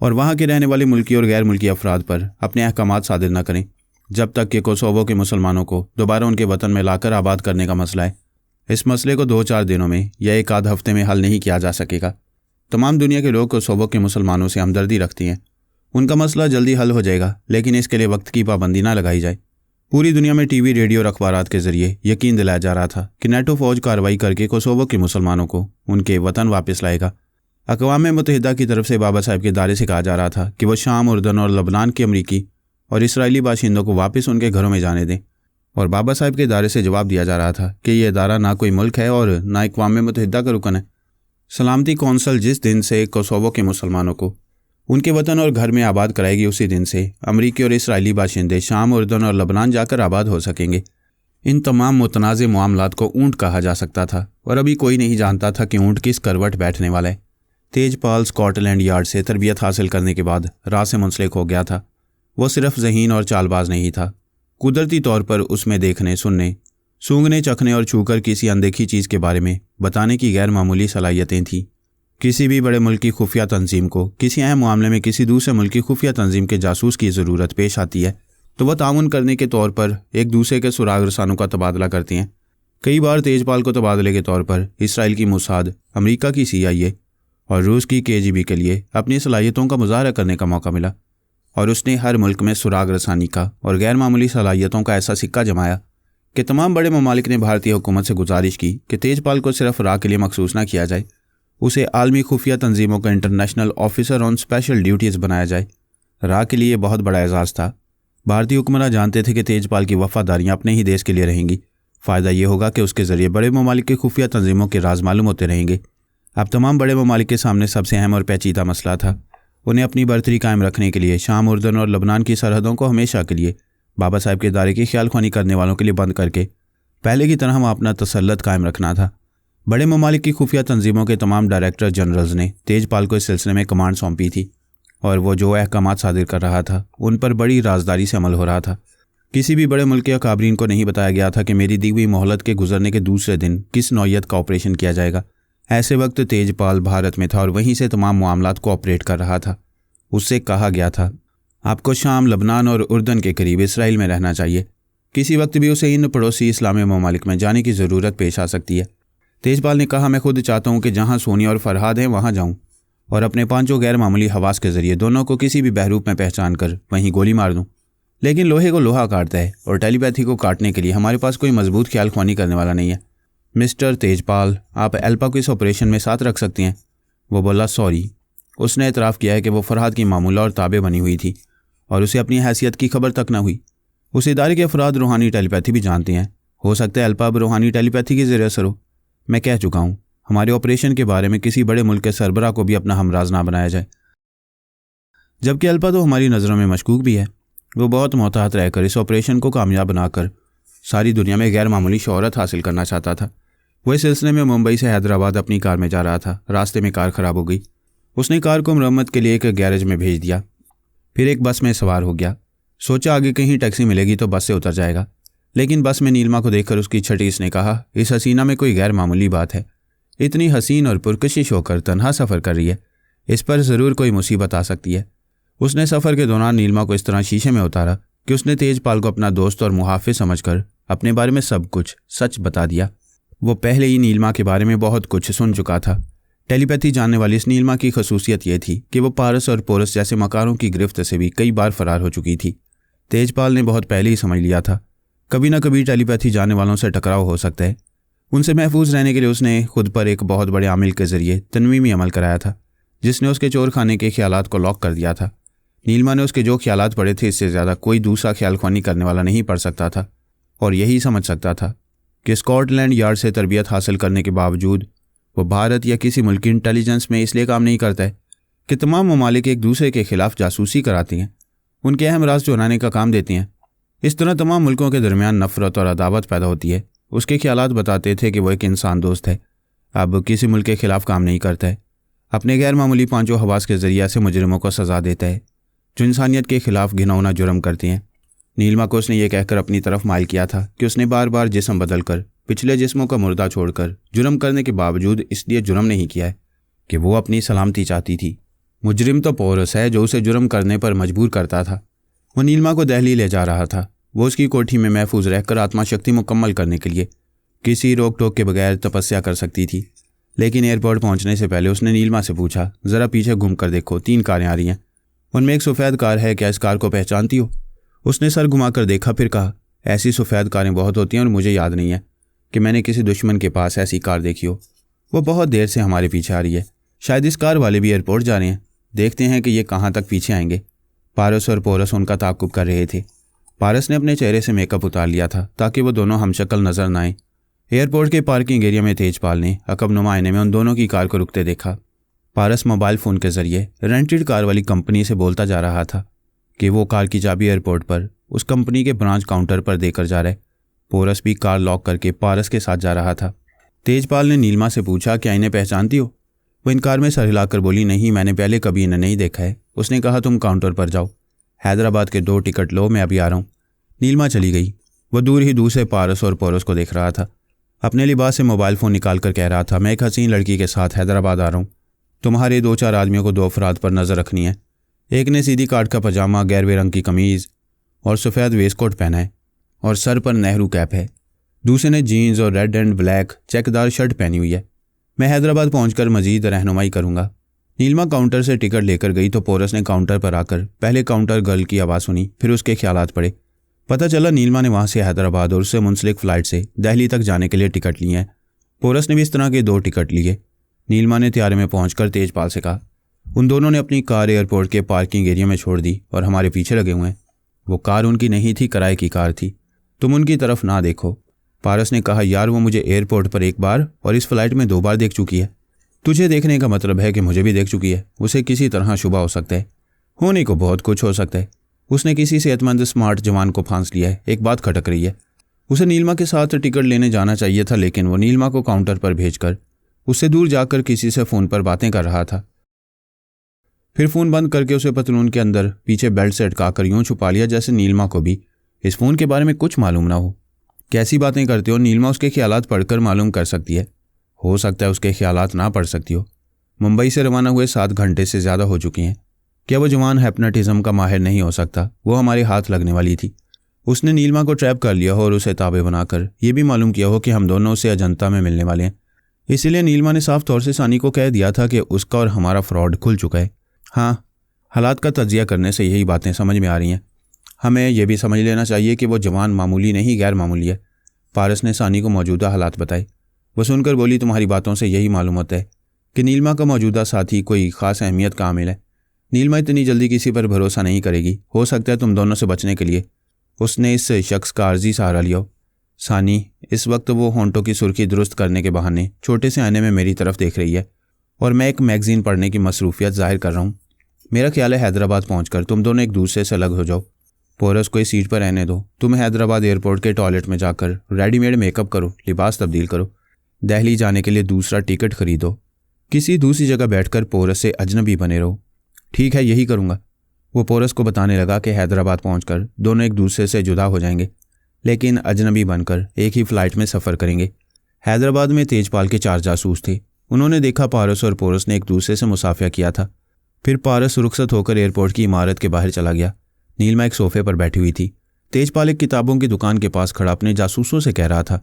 और वहाँ के रहने वाले मुल्की और गैर मुल्की अफराद पर अपने अहकामात सादिर न करें जब तक कि कोसोवो के मुसलमानों को दोबारा उनके वतन में लाकर आबाद करने का मसला है। इस मसले को 2-4 दिनों में या 1 आध हफ्ते में हल नहीं किया जा सकेगा। तमाम दुनिया के लोग कोसोवो के मुसलमानों से हमदर्दी रखती हैं, उनका मसला जल्दी हल हो जाएगा, लेकिन इसके लिए वक्त की पाबंदी ना लगाई जाए। पूरी दुनिया में टीवी, रेडियो और अखबारात के जरिए यकीन दिलाया जा रहा था कि नेटो फौज कार्रवाई करके कोसोवो के मुसलमानों को उनके वतन वापस लाएगा। अक़वाम मुत्तहिदा की तरफ से बाबा साहब के इदारे से कहा जा रहा था कि वो शाम, उर्दन और लबनान के अमरीकी और इसराइली बाशिंदों को वापस उनके घरों में जाने दें, और बाबा साहब के इदारे से जवाब दिया जा रहा था कि यह इदारा ना कोई मुल्क है और ना अक़वाम मुत्तहिदा का रुकन है। सलामती कौंसल जिस दिन से कोसोवो के मुसलमानों को उनके वतन और घर में आबाद कराएगी, उसी दिन से अमरीकी और इसराइली बाशिंदे शाम, उर्दन और लबनान जाकर आबाद हो सकेंगे। इन तमाम मुतनाज़ मामलात को ऊँट कहा जा सकता था और अभी कोई नहीं जानता था कि ऊँट किस करवट बैठने वाला है। तेजपाल स्कॉटलैंड यार्ड से तरबियत हासिल करने के बाद राह से मुंसलिक हो गया था। वो सिर्फ ज़हीन और चालबाज नहीं था, कुदरती तौर पर उसमें देखने, सुनने, सूंघने, चखने और छूकर किसी अनदेखी चीज़ के बारे में बताने की गैर मामूली सलाहियतें थीं। किसी भी बड़े मुल्क की खुफिया तंजीम को किसी अहम मामले में किसी दूसरे मुल्क की खुफिया तंजीम के जासूस की ज़रूरत पेश आती है तो वह ताउन करने के तौर पर एक दूसरे के सुराग रसानों का तबादला करती हैं। कई बार तेजपाल को तबादले के तौर पर इसराइल की मोसाद, अमरीका की CIA और रूस की KGB के लिए अपनी सलाहियतों का मुजाहरा करने का मौका मिला, और उसने हर मुल्क में सुराग रसानी का और गैर मामूली सलाहियतों का ऐसा सिक्का जमाया कि तमाम बड़े ममालिक ने भारतीय हुकूमत से गुजारिश की कि तेजपाल को सिर्फ राह के लिए मखसूस ना किया जाए, उसे आलमी खुफिया तंजीमों का international officer on special duties बनाया जाए। राह के लिए बहुत बड़ा एजाज़ था। भारतीय हुक्मरान जानते थे कि तेजपाल की वफादारियाँ अपने ही देश के लिए रहेंगी। फ़ायदा ये होगा कि उसके ज़रिए बड़े ममालिक की खुफिया तंजीमों के राज मालूम होते रहेंगे। अब तमाम बड़े ममालिक के सामने सबसे अहम और पेचीदा मसला था, उन्हें अपनी बर्तरी कायम रखने के लिए शाम, उर्दन और लबनान की सरहदों को हमेशा के लिए बाबा साहब के इदारे की ख्यालख्वानी करने वालों के लिए बंद करके पहले की तरह हम अपना तसल्लुत कायम रखना था। बड़े ममालिक की खुफिया तंजीमों के तमाम डायरेक्टर जनरल्स ने तेजपाल को इस सिलसिले में कमांड सौंपी थी, और वो जो अहकामात सादिर कर रहा था उन पर बड़ी राजदारी से अमल हो रहा था। किसी भी बड़े मुल्क के अकाबरीन को नहीं बताया गया था कि मेरी दी हुई मोहलत के गुजरने के दूसरे दिन किस नौयत का ऑपरेशन किया जाएगा। ऐसे वक्त तेजपाल भारत में था और वहीं से तमाम मामलात को ऑपरेट कर रहा था। उससे कहा गया था, आपको शाम, लबनान और उर्दन के करीब इसराइल में रहना चाहिए। किसी वक्त भी उसे इन पड़ोसी इस्लामी ममालिक में जाने की ज़रूरत पेश आ सकती है। तेजपाल ने कहा, मैं खुद चाहता हूँ कि जहाँ सोनिया और फरहाद हैं वहाँ जाऊँ और अपने 5 गैर मामूली हवास के ज़रिए दोनों को किसी भी बहरूप में पहचान कर वहीं गोली मार दूँ। लेकिन लोहे को लोहा काटता है और टेलीपैथी को काटने के लिए हमारे पास कोई मजबूत ख्यालख्वानी करने वाला नहीं है। मिस्टर तेजपाल, आप एल्पा को इस ऑपरेशन में साथ रख सकती हैं। वो बोला, सॉरी। उसने एतराफ़ किया है कि वो फरहाद की मामूला और ताबे बनी हुई थी और उसे अपनी हैसियत की खबर तक न हुई। उस इदारे के अफराद रूहानी टेलीपैथी भी जानते हैं। हो सकता है एल्पा अब रूहानी टेलीपैथी के ज़रिए असर हो। मैं कह चुका हूँ, हमारे ऑपरेशन के बारे में किसी बड़े मुल्क के सरबराह को भी अपना हमराज ना बनाया जाए। जबकि एल्पा तो हमारी नज़रों में मशकूक भी है। वो बहुत मोहतात रहकर इस ऑपरेशन को कामयाब बनाकर सारी दुनिया में गैर मामूली शोहरत हासिल करना चाहता था। वह इस सिलसिले में मुंबई से हैदराबाद अपनी कार में जा रहा था। रास्ते में कार ख़राब हो गई। उसने कार को मरम्मत के लिए एक गैरेज में भेज दिया, फिर एक बस में सवार हो गया। सोचा आगे कहीं टैक्सी मिलेगी तो बस से उतर जाएगा, लेकिन बस में नीलिमा को देखकर उसकी छठीस ने कहा, इस हसीना में कोई गैर मामूली बात है। इतनी हसीन और पुरकशिश होकर तन्हा सफ़र कर रही है, इस पर ज़रूर कोई मुसीबत आ सकती है। उसने सफ़र के दौरान नीलिमा को इस तरह शीशे में उतारा कि उसने तेजपाल को अपना दोस्त और मुहाफ़िज़ समझकर अपने बारे में सब कुछ सच बता दिया। वो पहले ही नीलिमा के बारे में बहुत कुछ सुन चुका था। टेलीपैथी जानने वाली इस नीलिमा की खसूसियत यह थी कि वो पारस और पोरस जैसे मकारों की गिरफ्त से भी कई बार फरार हो चुकी थी। तेजपाल ने बहुत पहले ही समझ लिया था कभी ना कभी टेलीपैथी जानने वालों से टकराव हो सकता है। उनसे महफूज रहने के लिए उसने खुद पर एक बहुत बड़े आमिल के जरिए तनवीमी अमल कराया था, जिसने उसके चोर खाने के ख्यालात को लॉक कर दिया था। नीलिमा ने उसके जो ख्यालात पढ़े थे, इससे ज़्यादा कोई दूसरा ख्याल ख्वानी करने वाला नहीं पढ़ सकता था और यही समझ सकता था कि स्कॉटलैंड यार्ड से तरबियत हासिल करने के बावजूद वो भारत या किसी मुल्क की इंटेलिजेंस में इसलिए काम नहीं करता है कि तमाम ममालिक एक दूसरे के खिलाफ जासूसी कराती हैं, उनके अहम राज चुराने का काम देती हैं। इस तरह तमाम मुल्कों के दरमियान नफरत और अदावत पैदा होती है। उसके ख्यालात बताते थे कि वो एक इंसान दोस्त है, अब किसी मुल्क के खिलाफ काम नहीं करता है, अपने गैर मामूली पांचों हवास के जरिए से मुजरिमों को सज़ा देता है जो इंसानियत के खिलाफ घिनौना जुर्म करती हैं। नीलिमा को उसने ये कहकर अपनी तरफ माइल किया था कि उसने बार बार जिस्म बदल कर पिछले जिस्मों का मुर्दा छोड़कर जुर्म करने के बावजूद इसलिए जुर्म नहीं किया है कि वो अपनी सलामती चाहती थी। मुजरिम तो पोरस है जो उसे जुर्म करने पर मजबूर करता था। वो नीलिमा को दिल्ली ले जा रहा था। वो उसकी कोठी में महफूज रहकर आत्मा शक्ति मुकम्मल करने के लिए किसी रोक टोक के बगैर तपस्या कर सकती थी। लेकिन एयरपोर्ट पहुंचने से पहले उसने नीलिमा से पूछा, ज़रा पीछे घूम कर देखो, 3 कारें आ रही हैं, उनमें एक सफ़ेद कार है, क्या इस कार को पहचानती हो? उसने सर घुमाकर देखा, फिर कहा, ऐसी सफ़ेद कारें बहुत होती हैं और मुझे याद नहीं है कि मैंने किसी दुश्मन के पास ऐसी कार देखी हो। वो बहुत देर से हमारे पीछे आ रही है, शायद इस कार वाले भी एयरपोर्ट जा रहे हैं, देखते हैं कि ये कहाँ तक पीछे आएंगे। पारस और पोरस उनका ताक़ुब कर रहे थे। पारस ने अपने चेहरे से मेकअप उतार लिया था ताकि वो दोनों हमशक्ल नजर न आए। एयरपोर्ट के पार्किंग एरिया में तेजपाल ने अकबनुमा आईने में उन दोनों की कार को रुकते देखा। पारस मोबाइल फ़ोन के जरिए रेंटेड कार वाली कंपनी से बोलता जा रहा था कि वो कार की चाबी एयरपोर्ट पर उस कंपनी के ब्रांच काउंटर पर देकर जा रहे। पोरस भी कार लॉक करके पारस के साथ जा रहा था। तेजपाल ने नीलिमा से पूछा, क्या इन्हें पहचानती हो? वो इनकार में सर हिलाकर बोली, नहीं, मैंने पहले कभी इन्हें नहीं देखा है। उसने कहा, तुम काउंटर पर जाओ, हैदराबाद के 2 टिकट लो, मैं अभी आ रहा हूँ। नीलिमा चली गई। वह दूर ही दूर से पारस और पोरस को देख रहा था। अपने लिबास से मोबाइल फ़ोन निकाल कर कह रहा था, मैं एक हसीन लड़की के साथ हैदराबाद आ रहा हूँ। तुम्हारे 2-4 आदमियों को 2 अफराद पर नज़र रखनी है। एक ने सीधी काट का पजामा, गैरवे रंग की कमीज़ और सफ़ेद वेस्टकोट पहना है और सर पर नेहरू कैप है। दूसरे ने जीन्स और रेड एंड ब्लैक चेकदार शर्ट पहनी हुई है। मैं हैदराबाद पहुंचकर मज़ीद रहनुमाई करूंगा। नीलिमा काउंटर से टिकट लेकर गई तो पोरस ने काउंटर पर आकर पहले काउंटर गर्ल की आवाज़ सुनी, फिर उसके ख्यालात पड़े। पता चला नीलिमा ने वहाँ से हैदराबाद और उससे मुंसलिक फ़्लाइट से दिल्ली तक जाने के लिए टिकट लिए हैं। पोरस ने भी इस तरह के 2 टिकट लिए। नीलिमा ने त्यारे में पहुंचकर तेजपाल से कहा, उन दोनों ने अपनी कार एयरपोर्ट के पार्किंग एरिया में छोड़ दी और हमारे पीछे लगे हुए हैं। वो कार उनकी नहीं थी, किराए की कार थी। तुम उनकी तरफ ना देखो। पारस ने कहा, यार वो मुझे एयरपोर्ट पर 1 बार और इस फ्लाइट में 2 बार देख चुकी है। तुझे देखने का मतलब है कि मुझे भी देख चुकी है। उसे किसी तरह शुबा हो सकता है, होने को बहुत कुछ हो सकता है। उसने किसी सेहतमंद स्मार्ट जवान को फांस लिया है। एक बात खटक रही है, उसे नीलिमा के साथ टिकट लेने जाना चाहिए था, लेकिन वो नीलिमा को काउंटर पर भेजकर उससे दूर जाकर किसी से फ़ोन पर बातें कर रहा था। फिर फ़ोन बंद करके उसे पतलून के अंदर पीछे बेल्ट से अटकाकर यूँ छुपा लिया जैसे नीलिमा को भी इस फ़ोन के बारे में कुछ मालूम ना हो। कैसी बातें करते हो? नीलिमा उसके ख्यालात पढ़कर मालूम कर सकती है। हो सकता है उसके ख्यालात ना पढ़ सकती हो। मुंबई से रवाना हुए 7 घंटे से ज़्यादा हो चुकी हैं। क्या वो जवान हिप्नोटिज्म का माहिर नहीं हो सकता? वो हमारे हाथ लगने वाली थी। उसने नीलिमा को ट्रैप कर लिया हो और उसे ताबे बनाकर ये भी मालूम किया हो कि हम दोनों उसे अजंता में मिलने वाले हैं। इसीलिए नीलिमा ने साफ तौर से सानी को कह दिया था कि उसका और हमारा फ्रॉड खुल चुका है। हाँ, हालात का तज्जिया करने से यही बातें समझ में आ रही हैं। हमें यह भी समझ लेना चाहिए कि वो जवान मामूली नहीं, गैर मामूली है। पारस ने सानी को मौजूदा हालात बताए। वो सुनकर बोली, तुम्हारी बातों से यही मालूम होता है कि नीलिमा का मौजूदा साथी कोई ख़ास अहमियत का हामिल है। नीलिमा इतनी जल्दी किसी पर भरोसा नहीं करेगी। हो सकता है तुम दोनों से बचने के लिए उसने इस शख्स का आर्जी सहारा लिया हो। सानी, इस वक्त वो होंठों की सुर्खी दुरुस्त करने के बहाने छोटे से आईने में मेरी तरफ देख रही है और मैं एक मैगज़ीन पढ़ने की मसरूफियत जाहिर कर रहा हूँ। मेरा ख्याल है हैदराबाद पहुंचकर तुम दोनों एक दूसरे से अलग हो जाओ। पोरस को इस सीट पर रहने दो। तुम हैदराबाद एयरपोर्ट के टॉयलेट में जाकर रेडीमेड मेकअप करो, लिबास तब्दील करो, दिल्ली जाने के लिए दूसरा टिकट खरीदो, किसी दूसरी जगह बैठकर पोरस से अजनबी बने रहो। ठीक है, यही करूँगा। वो पोरस को बताने लगा कि हैदराबाद पहुंचकर दोनों एक दूसरे से जुदा हो जाएंगे, लेकिन अजनबी बनकर एक ही फ़्लाइट में सफ़र करेंगे। हैदराबाद में तेजपाल के 4 जासूस थे। उन्होंने देखा पारस और पोरस ने एक दूसरे से मुसाफिया किया था। फिर पारस रुखसत होकर एयरपोर्ट की इमारत के बाहर चला गया। नीलिमा एक सोफे पर बैठी हुई थी। तेजपाल एक किताबों की दुकान के पास खड़ा अपने जासूसों से कह रहा था,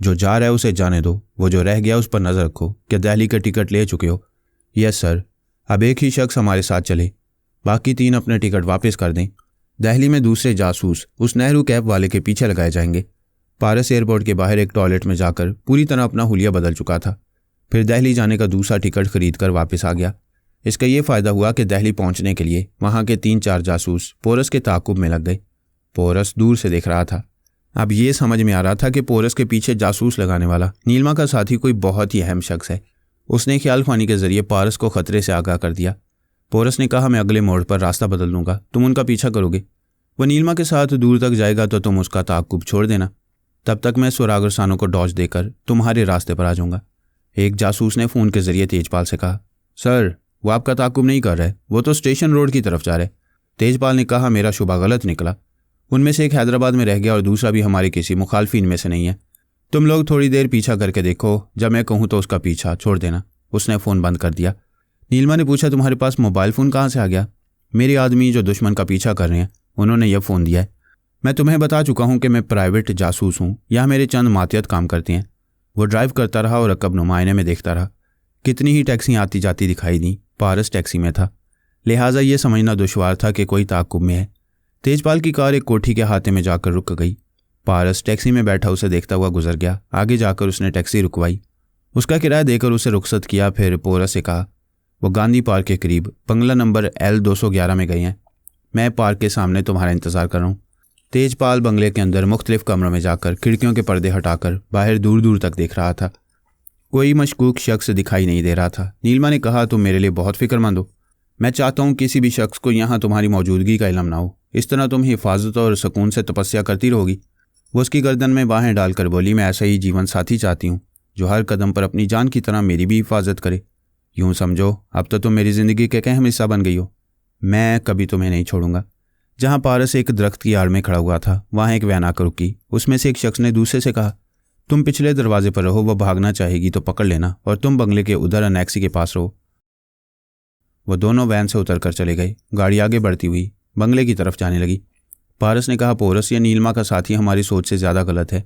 जो जा रहा है उसे जाने दो, वो जो रह गया उस पर नज़र रखो। क्या दिल्ली का टिकट ले चुके हो? Yes sir. अब एक ही शख्स हमारे साथ चले, बाकी 3 अपने टिकट वापस कर दें। दिल्ली में दूसरे जासूस उस नेहरू कैब वाले के पीछे लगाए जाएंगे। पारस एयरपोर्ट के बाहर एक टॉयलेट में जाकर पूरी तरह अपना हुलिया बदल चुका था। फिर दिल्ली जाने का दूसरा टिकट खरीद कर वापस आ गया। इसका ये फ़ायदा हुआ कि दिल्ली पहुंचने के लिए वहां के 3-4 जासूस पोरस के ताक़ुब में लग गए। पोरस दूर से देख रहा था। अब ये समझ में आ रहा था कि पोरस के पीछे जासूस लगाने वाला नीलमा का साथी कोई बहुत ही अहम शख्स है। उसने ख्याल ख्वानी के जरिए पारस को खतरे से आगाह कर दिया। पोरस ने कहा, मैं अगले मोड़ पर रास्ता बदल लूँगा, तुम उनका पीछा करोगे। वह नीलमा के साथ दूर तक जाएगा तो तुम उसका ताक़ुब छोड़ देना, तब तक मैं सुरागरसानों को डॉज देकर तुम्हारे रास्ते पर आ जाऊँगा। एक जासूस ने फ़ोन के जरिए तेजपाल से कहा, सर वो आपका ताक़ुब नहीं कर रहा है, वो तो स्टेशन रोड की तरफ जा रहा है। तेजपाल ने कहा, मेरा शुबा गलत निकला। उनमें से एक हैदराबाद में रह गया और दूसरा भी हमारे किसी मुखालफिन में से नहीं है। तुम लोग थोड़ी देर पीछा करके देखो, जब मैं कहूँ तो उसका पीछा छोड़ देना। उसने फ़ोन बंद कर दिया। नीलमा ने पूछा, तुम्हारे पास मोबाइल फ़ोन कहाँ से आ गया? मेरे आदमी जो दुश्मन का पीछा कर रहे हैं उन्होंने यह फ़ोन दिया है। मैं तुम्हें बता चुका हूँ कि मैं प्राइवेट जासूस हूँ, यहाँ मेरे चंद मातियत काम करते हैं। वो ड्राइव करता रहा और रकब नुमाइने में देखता रहा। कितनी ही टैक्सी आती जाती दिखाई दी। पारस टैक्सी में था, लिहाजा ये समझना दुश्वार था कि कोई ताक़ुब में है। तेजपाल की कार एक कोठी के हाथे में जाकर रुक गई। पारस टैक्सी में बैठा उसे देखता हुआ गुजर गया। आगे जाकर उसने टैक्सी रुकवाई, उसका किराया देकर उसे रुखसत किया। फिर पोरस से कहा, वो गांधी पार्क के करीब बंगला नंबर L211 में गए हैं। मैं पार्क के सामने तुम्हारा इंतज़ार कर रहा हूँ। तेजपाल बंगले के अंदर मुख्तलिफ कमरों में जाकर खिड़कियों के पर्दे हटाकर बाहर दूर दूर तक देख रहा था। कोई मशकूक शख्स दिखाई नहीं दे रहा था। नीलमा ने कहा, तुम मेरे लिए बहुत फिक्रमंद हो। मैं चाहता हूँ किसी भी शख्स को यहाँ तुम्हारी मौजूदगी का इल्म ना हो। इस तरह तुम हिफाजत और सुकून से तपस्या करती रहोगी। वो उसकी गर्दन में बाहें डालकर बोली, मैं ऐसा ही जीवन साथी चाहती हूँ जो हर कदम पर अपनी जान की तरह मेरी भी हिफाजत करे। यूँ समझो, अब तो तुम मेरी ज़िंदगी के अहम हिस्सा बन गई हो। मैं कभी तुम्हें नहीं छोड़ूंगा। जहाँ पारस एक दरख्त की आड़ में खड़ा हुआ था वहाँ एक वैन आकर रुकी। उसमें से एक शख्स ने दूसरे से कहा, तुम पिछले दरवाजे पर रहो, वह भागना चाहेगी तो पकड़ लेना, और तुम बंगले के उधर अनेक्सी के पास रहो। वो दोनों वैन से उतर कर चले गए। गाड़ी आगे बढ़ती हुई बंगले की तरफ जाने लगी। पारस ने कहा, पोरस, ये नीलमा का साथी हमारी सोच से ज़्यादा गलत है।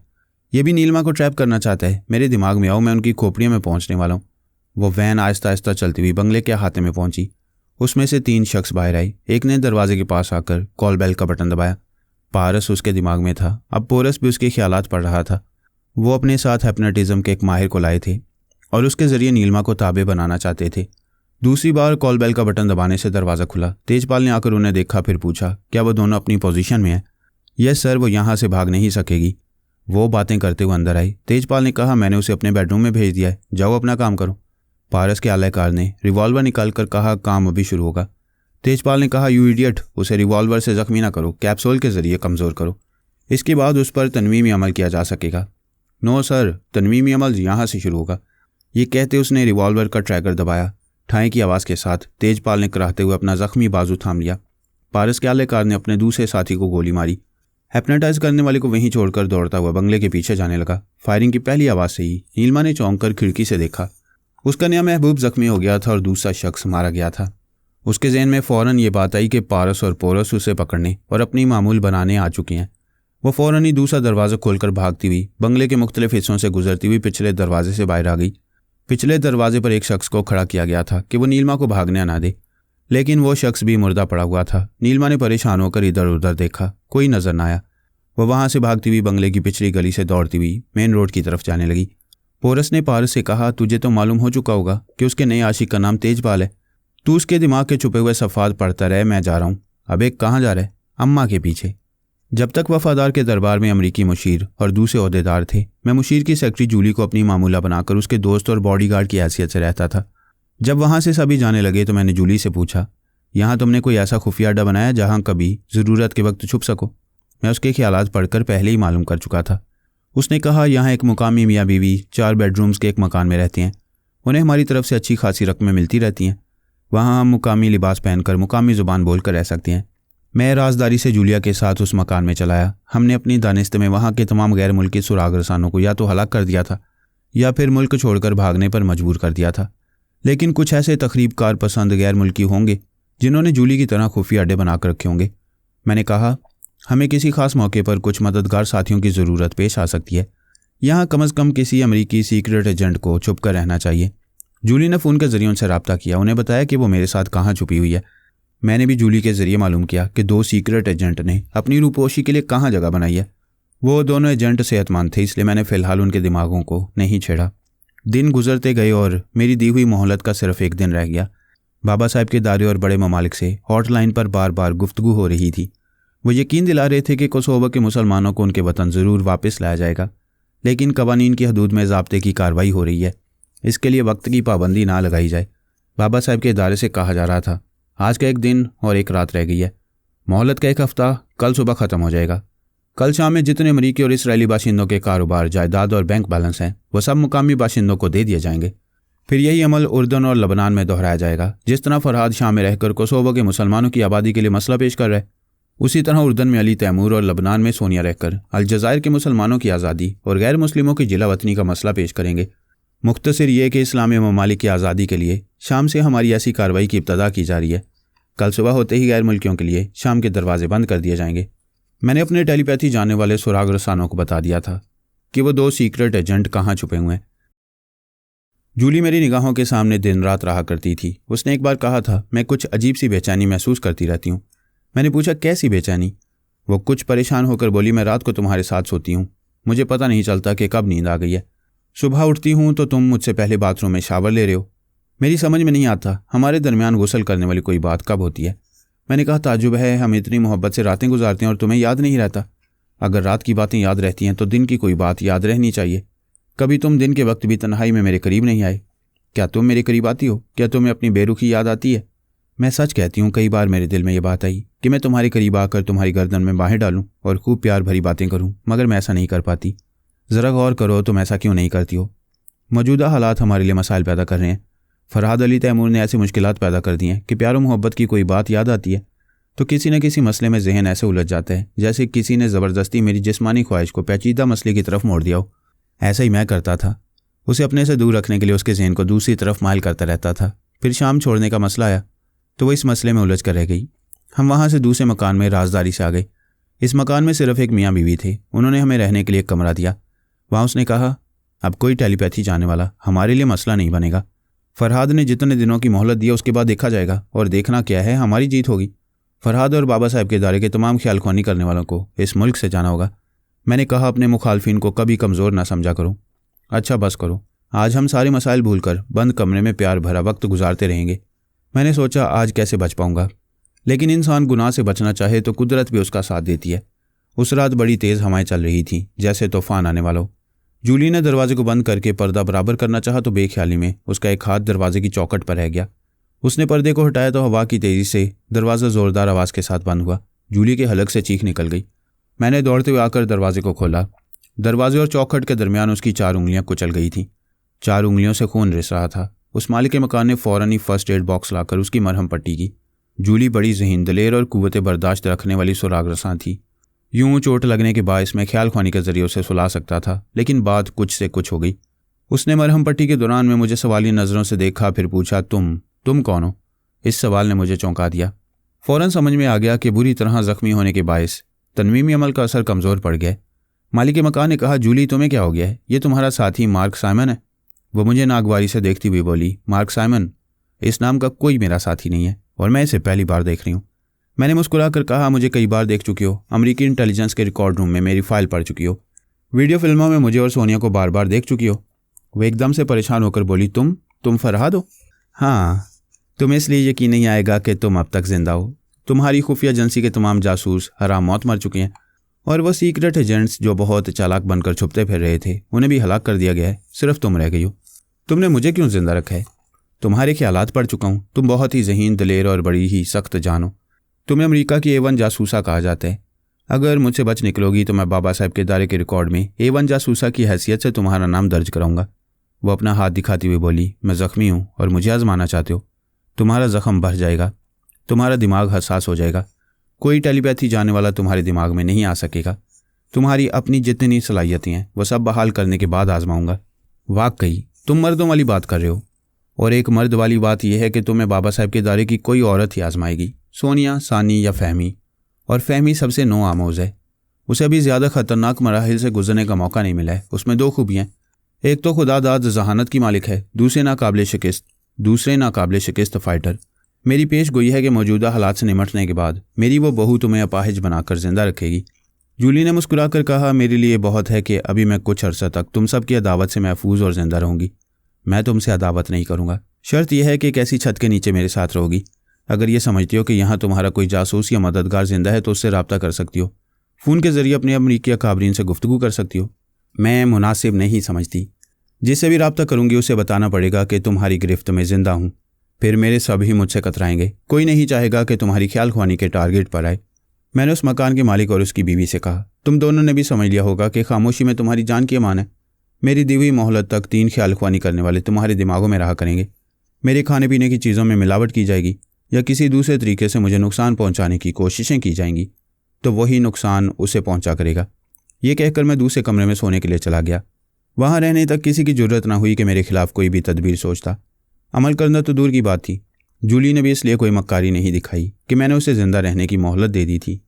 ये भी नीलमा को ट्रैप करना चाहता है। मेरे दिमाग में आओ, मैं उनकी खोपड़ियों में पहुंचने वाला हूँ। वो वैन आहिस्ता आहिस्ता चलती हुई बंगले के अहाते में पहुंची। उसमें से 3 शख्स बाहर आए। एक ने दरवाजे के पास आकर कॉल बेल का बटन दबाया। पारस उसके दिमाग में था। अब पोरस भी उसके ख्यालात पढ़ रहा था। वो अपने साथ हिप्नोटिज्म के एक माहिर को लाए थे और उसके ज़रिए नीलमा को ताबे बनाना चाहते थे। दूसरी बार कॉल बेल का बटन दबाने से दरवाज़ा खुला। तेजपाल ने आकर उन्हें देखा, फिर पूछा, क्या वो दोनों अपनी पोजीशन में हैं? यस सर, वो यहाँ से भाग नहीं सकेगी। वो बातें करते हुए अंदर आई। तेजपाल ने कहा, मैंने उसे अपने बेडरूम में भेज दिया है, जाओ अपना काम करो। पारस के आलाकार ने रिवॉल्वर निकाल कर कहा, काम अभी शुरू होगा। तेजपाल ने कहा, यू इडियट, उसे रिवॉल्वर से जख्मी ना करो, कैप्सूल के ज़रिए कमज़ोर करो, इसके बाद उस पर तनवीमी अमल किया जा सकेगा। नो सर, तनवीमी अमल यहाँ से शुरू होगा। ये कहते उसने रिवॉल्वर का ट्रैगर दबाया। ठाई की आवाज़ के साथ तेजपाल ने कराहते हुए अपना जख्मी बाजू थाम लिया। पारस के आलाकार ने अपने दूसरे साथी को गोली मारी। हिप्नोटाइज करने वाले को वहीं छोड़कर दौड़ता हुआ बंगले के पीछे जाने लगा। फायरिंग की पहली आवाज़ से ही नीलमा ने चौंक कर खिड़की से देखा। उसका नया महबूब जख्मी हो गया था और दूसरा शख्स मारा गया था। उसके जहन में फ़ौरन ये बात आई कि पारस और पोरस उसे पकड़ने और अपनी मामूल बनाने आ चुके हैं। वो फ़ौरन ही दूसरा दरवाज़ा खोलकर भागती हुई बंगले के मुख्तलिफ हिस्सों से गुजरती हुई पिछले दरवाजे से बाहर आ गई। पिछले दरवाजे पर एक शख्स को खड़ा किया गया था कि वो नीलमा को भागने ना दे, लेकिन वो शख्स भी मुर्दा पड़ा हुआ था। नीलमा ने परेशान होकर इधर उधर देखा, कोई नज़र न आया। वह वहाँ से भागती हुई बंगले की पिछली गली से दौड़ती हुई मेन रोड की तरफ जाने लगी। पोरस ने पारस से कहा, तुझे तो मालूम हो चुका होगा कि उसके नए आशिक का नाम तेजपाल है। तू उसके दिमाग के छुपे हुए सफ़ात पढ़ता रहे, मैं जा रहा हूँ। अब एक कहाँ जा रहा है? अम्मा के पीछे। जब तक वफादार के दरबार में अमरीकी मुशीर और दूसरे ओहदेदार थे, मैं मुशीर की सेक्रेटरी जूली को अपनी मामूला बनाकर उसके दोस्त और बॉडीगार्ड की हैसियत से रहता था। जब वहाँ से सभी जाने लगे तो मैंने जूली से पूछा, यहाँ तुमने कोई ऐसा खुफिया अड्डा बनाया जहाँ कभी ज़रूरत के वक्त छुप सको? मैं उसके ख्यालात पढ़कर पहले ही मालूम कर चुका था। उसने कहा, यहाँ एक मुकामी मियाँ बीवी 4 बेडरूम्स के एक मकान में रहते हैं। उन्हें हमारी तरफ से अच्छी खासी रकमें मिलती रहती हैं। वहाँ हम मुकामी लिबास पहनकर मुकामी ज़ुबान बोलकर रह सकते हैं। मैं राजदारी से जूलिया के साथ उस मकान में चलाया। हमने अपनी दानिश्त में वहाँ के तमाम गैर मुल्की सुराग रसानों को या तो हलाक कर दिया था या फिर मुल्क छोड़कर भागने पर मजबूर कर दिया था। लेकिन कुछ ऐसे तखरीबकार पसंद गैर मुल्की होंगे जिन्होंने जूली की तरह खुफिया अड्डे बनाकर रखे होंगे। मैंने कहा, हमें किसी खास मौके पर कुछ मददगार साथियों की ज़रूरत पेश आ सकती है। यहाँ कम से कम किसी अमेरिकी सीक्रेट एजेंट को छुप कर रहना चाहिए। जूली ने फ़ोन के ज़रिए उनसे रब्ता किया, उन्हें बताया कि वो मेरे साथ कहाँ छुपी हुई है। मैंने भी जूली के ज़रिए मालूम किया कि 2 सीक्रेट एजेंट ने अपनी रूपोशी के लिए कहाँ जगह बनाई है। वो दोनों एजेंट सेहतमंद थे, इसलिए मैंने फ़िलहाल उनके दिमागों को नहीं छेड़ा। दिन गुजरते गए और मेरी दी हुई मोहलत का सिर्फ एक दिन रह गया। बाबा साहब के दारे और बड़े ममालिक से हॉटलाइन पर बार बार गुफ्तगू हो रही थी। वो यकीन दिला रहे थे कि कोसोवो के मुसलमानों को उनके वतन ज़रूर वापस लाया जाएगा, लेकिन कवानीन की हदूद में ज़ाब्ते की कार्रवाई हो रही है, इसके लिए वक्त की पाबंदी ना लगाई जाए। बाबा साहब के इदारे से कहा जा रहा था आज का एक दिन और एक रात रह गई है, मोहलत का एक हफ्ता कल सुबह ख़त्म हो जाएगा। कल शाम में जितने अमरीकी और इसराइली बाशिंदों के कारोबार, जायदाद और बैंक बैलेंस हैं वो सब मुकामी बाशिंदों को दे दिए जाएंगे। फिर यही अमल उर्दन और लबनान में दोहराया जाएगा। जिस तरह फरहाद शाम में रहकर कोसोवो के मुसलमानों की आबादी के लिए मसला पेश कर रहा है, उसी तरह उर्दन में अली तैमूर और लबनान में सोनिया रहकर अलजायर के मुसलमानों की आज़ादी और गैर मुस्लिमों की जिला वतनी का मसला पेश करेंगे। मुख्तसर ये कि इस्लामी ममालिक की आज़ादी के लिए शाम से हमारी ऐसी कार्रवाई की इब्तदा की जा रही है। कल सुबह होते ही गैर मुल्कियों के लिए शाम के दरवाजे बंद कर दिए जाएंगे। मैंने अपने टेलीपैथी जानने वाले सुराग रसानों को बता दिया था कि वो 2 सीक्रेट एजेंट कहाँ छुपे हुए हैं। जूली मेरी निगाहों के सामने दिन रात रहा करती थी। उसने एक बार कहा था, मैं कुछ अजीब सी बेचैनी महसूस करती रहती हूँ। मैंने पूछा, कैसी बेचैनी? वो कुछ परेशान होकर बोली, मैं रात को तुम्हारे साथ सोती हूँ, मुझे पता नहीं चलता कि कब नींद आ गई है। सुबह उठती हूँ तो तुम मुझसे पहले बाथरूम में शावर ले रहे हो। मेरी समझ में नहीं आता हमारे दरमियान गुस्ल करने वाली कोई बात कब होती है। मैंने कहा, ताजुब है, हम इतनी मोहब्बत से रातें गुजारते हैं और तुम्हें याद नहीं रहता। अगर रात की बातें याद रहती हैं तो दिन की कोई बात याद रहनी चाहिए। कभी तुम दिन के वक्त भी तन्हाई में मेरे करीब नहीं आए। क्या तुम मेरे करीब आती हो? क्या तुम्हें अपनी बेरुखी याद आती है? मैं सच कहती हूँ, कई बार मेरे दिल में ये बात आई कि मैं तुम्हारे करीब आकर तुम्हारी गर्दन में बाहें डालूं और खूब प्यार भरी बातें करूं, मगर मैं ऐसा नहीं कर पाती। ज़रा गौर करो, तुम ऐसा क्यों नहीं करती हो? मौजूदा हालात हमारे लिए मसाइल पैदा कर रहे हैं। फरहाद अली तैमूर ने ऐसी मुश्किलात पैदा कर दी हैं कि प्यार और मोहब्बत की कोई बात याद आती है तो किसी न किसी मसले में जहन ऐसे उलझ जाता है जैसे किसी ने ज़बरदस्ती मेरी जिस्मानी ख्वाहिश को पेचीदा मसले की तरफ मोड़ दिया हो। ऐसा ही मैं करता था। उसे अपने से दूर रखने के लिए उसके जहन को दूसरी तरफ माइल करता रहता था। फिर शाम छोड़ने का मसला आया तो वो इस मसले में उलझ कर रह गई। हम वहाँ से दूसरे मकान में राजदारी से आ गए। इस मकान में सिर्फ एक मियाँ बीवी थे। उन्होंने हमें रहने के लिए एक कमरा दिया। वहाँ उसने कहा, अब कोई टेलीपैथी जाने वाला हमारे लिए मसला नहीं बनेगा। फरहाद ने जितने दिनों की मोहलत दी उसके बाद देखा जाएगा, और देखना क्या है, हमारी जीत होगी। फरहाद और बाबा साहब के इदारे के तमाम ख्याल ख्वानी करने वालों को इस मुल्क से जाना होगा। मैंने कहा, अपने मुखालफिन को कभी कमज़ोर ना समझा करो। अच्छा बस करो, आज हम सारे मसाइल भूलकर बंद कमरे में प्यार भरा वक्त गुजारते रहेंगे। मैंने सोचा आज कैसे बच पाऊंगा, लेकिन इंसान गुनाह से बचना चाहे तो कुदरत भी उसका साथ देती है। उस रात बड़ी तेज़ हवाएं चल रही थीं, जैसे तूफान आने वाला हो। जूली ने दरवाजे को बंद करके पर्दा बराबर करना चाहा तो बेख्याली में उसका एक हाथ दरवाजे की चौखट पर रह गया। उसने पर्दे को हटाया तो हवा की तेज़ी से दरवाज़ा ज़ोरदार आवाज़ के साथ बंद हुआ। जूली के हलक से चीख निकल गई। मैंने दौड़ते हुए आकर दरवाजे को खोला। दरवाजे और चौखट के दरमियान उसकी 4 उंगलियां कुचल गई थीं। 4 उंगलियों से खून रिस रहा था। उस मालिक के मकान ने फ़ौरन ही फर्स्ट एड बॉक्स लाकर उसकी मरहम पट्टी की। जूली बड़ी ज़हीन, दलेर और कुव्वत बर्दाश्त रखने वाली सुराग रसां थी। यूं चोट लगने के बायस मैं ख्याल ख्वानी के ज़रिए उसे सुला सकता था, लेकिन बात कुछ से कुछ हो गई। उसने मरहम पट्टी के दौरान में मुझे सवाली नज़रों से देखा, फिर पूछा, तुम कौन हो? इस सवाल ने मुझे चौंका दिया। फ़ौरन समझ में आ गया कि बुरी तरह ज़ख्मी होने के बायस तनवीमी अमल का असर कमज़ोर पड़ गया। मालिक के मकान ने कहा, जूली तुम्हें क्या हो गया है? ये तुम्हारा साथी मार्क साइमन है। वो मुझे नागवारी से देखती हुई बोली, मार्क साइमन? इस नाम का कोई मेरा साथी नहीं है और मैं इसे पहली बार देख रही हूँ। मैंने मुस्कुरा कर कहा, मुझे कई बार देख चुकी हो। अमेरिकी इंटेलिजेंस के रिकॉर्ड रूम में मेरी फ़ाइल पढ़ चुकी हो। वीडियो फिल्मों में मुझे और सोनिया को बार बार देख चुकी हो। वो एकदम से परेशान होकर बोली, तुम फरहाद हो? हाँ, तुम्हें इसलिए यकीन नहीं आएगा कि तुम अब तक जिंदा हो। तुम्हारी खुफिया एजेंसी के तमाम जासूस हराम मौत मर चुके हैं, और वो सीक्रेट एजेंट्स जो बहुत चालाक बनकर छुपते फिर रहे थे उन्हें भी हलाक कर दिया गया है। सिर्फ तुम रह गई हो। तुमने मुझे क्यों जिंदा रखा है? तुम्हारे ख्यालात पढ़ चुका हूँ। तुम बहुत ही ज़हीन, दलेर और बड़ी ही सख्त जान हो। तुम्हें अमेरिका की A1 जासूसा कहा जाता है। अगर मुझसे बच निकलोगी तो मैं बाबा साहब के इदारे के रिकॉर्ड में A1 जासूसा की हैसियत से तुम्हारा नाम दर्ज कराऊंगा। वो अपना हाथ दिखाती हुई बोली, मैं ज़ख्मी हूँ और मुझे आजमाना चाहते हो। तुम्हारा ज़ख्म भर जाएगा, तुम्हारा दिमाग हसास हो जाएगा। कोई टेलीपैथी जाने वाला तुम्हारे दिमाग में नहीं आ सकेगा। तुम्हारी अपनी जितनी सलाहियतें हैं वो सब बहाल करने के बाद आजमाऊंगा। वाकई तुम मर्दों वाली बात कर रहे हो, और एक मर्द वाली बात यह है कि तुम्हें बाबा साहब के इदारे की कोई औरत ही आजमाएगी। सोनिया, सानी या फ़हमी, और फ़हमी सबसे नो आमोज़ है। उसे अभी ज़्यादा ख़तरनाक मराहिल से गुजरने का मौका नहीं मिला है। उसमें 2 खूबियाँ, एक तो खुदादाद जहानत की मालिक है, दूसरे नाकाबिल शिकस्त फ़ाइटर। मेरी पेश गोई है कि मौजूदा हालात से निमटने के बाद मेरी वो बहू तुम्हें अपाहिज बनाकर जिंदा रखेगी। जूली ने मुस्कुराकर कहा, मेरे लिए बहुत है कि अभी मैं कुछ अर्सा तक तुम सब की अदावत से महफूज और जिंदा रहूंगी। मैं तुमसे अदावत नहीं करूंगा। शर्त यह है कि एक ऐसी छत के नीचे मेरे साथ रहोगी। अगर ये समझती हो कि यहाँ तुम्हारा कोई जासूस या मददगार जिंदा है तो उससे रब्ता कर सकती हो। फ़ोन के ज़रिए अपने अमरीकी अकाबरीन से गुफ्तगू कर सकती हो। मैं मुनासिब नहीं समझती। जिससे भी रब्ता करूंगी उसे बताना पड़ेगा कि तुम्हारी गिरफ्त में जिंदा हूँ। फिर मेरे सभी मुझसे कतराएंगे। कोई नहीं चाहेगा कि तुम्हारी ख्याल ख्वानी के टारगेट पर आए। मैंने उस मकान के मालिक और उसकी बीवी से कहा, तुम दोनों ने भी समझ लिया होगा कि खामोशी में तुम्हारी जान की अमान है। मेरी दी हुई मोहलत तक 3 ख्याल ख्वानी करने वाले तुम्हारे दिमागों में रहा करेंगे। मेरे खाने पीने की चीज़ों में मिलावट की जाएगी या किसी दूसरे तरीके से मुझे नुकसान पहुंचाने की कोशिशें की जाएंगी तो वही नुकसान उसे पहुंचा करेगा। ये कहकर मैं दूसरे कमरे में सोने के लिए चला गया। वहाँ रहने तक किसी की जरूरत ना हुई कि मेरे खिलाफ कोई भी तदबीर सोचता। अमल करना तो दूर की बात थी। जूली ने भी इसलिए कोई मक्कारी नहीं दिखाई कि मैंने उसे ज़िंदा रहने की मोहलत दे दी थी।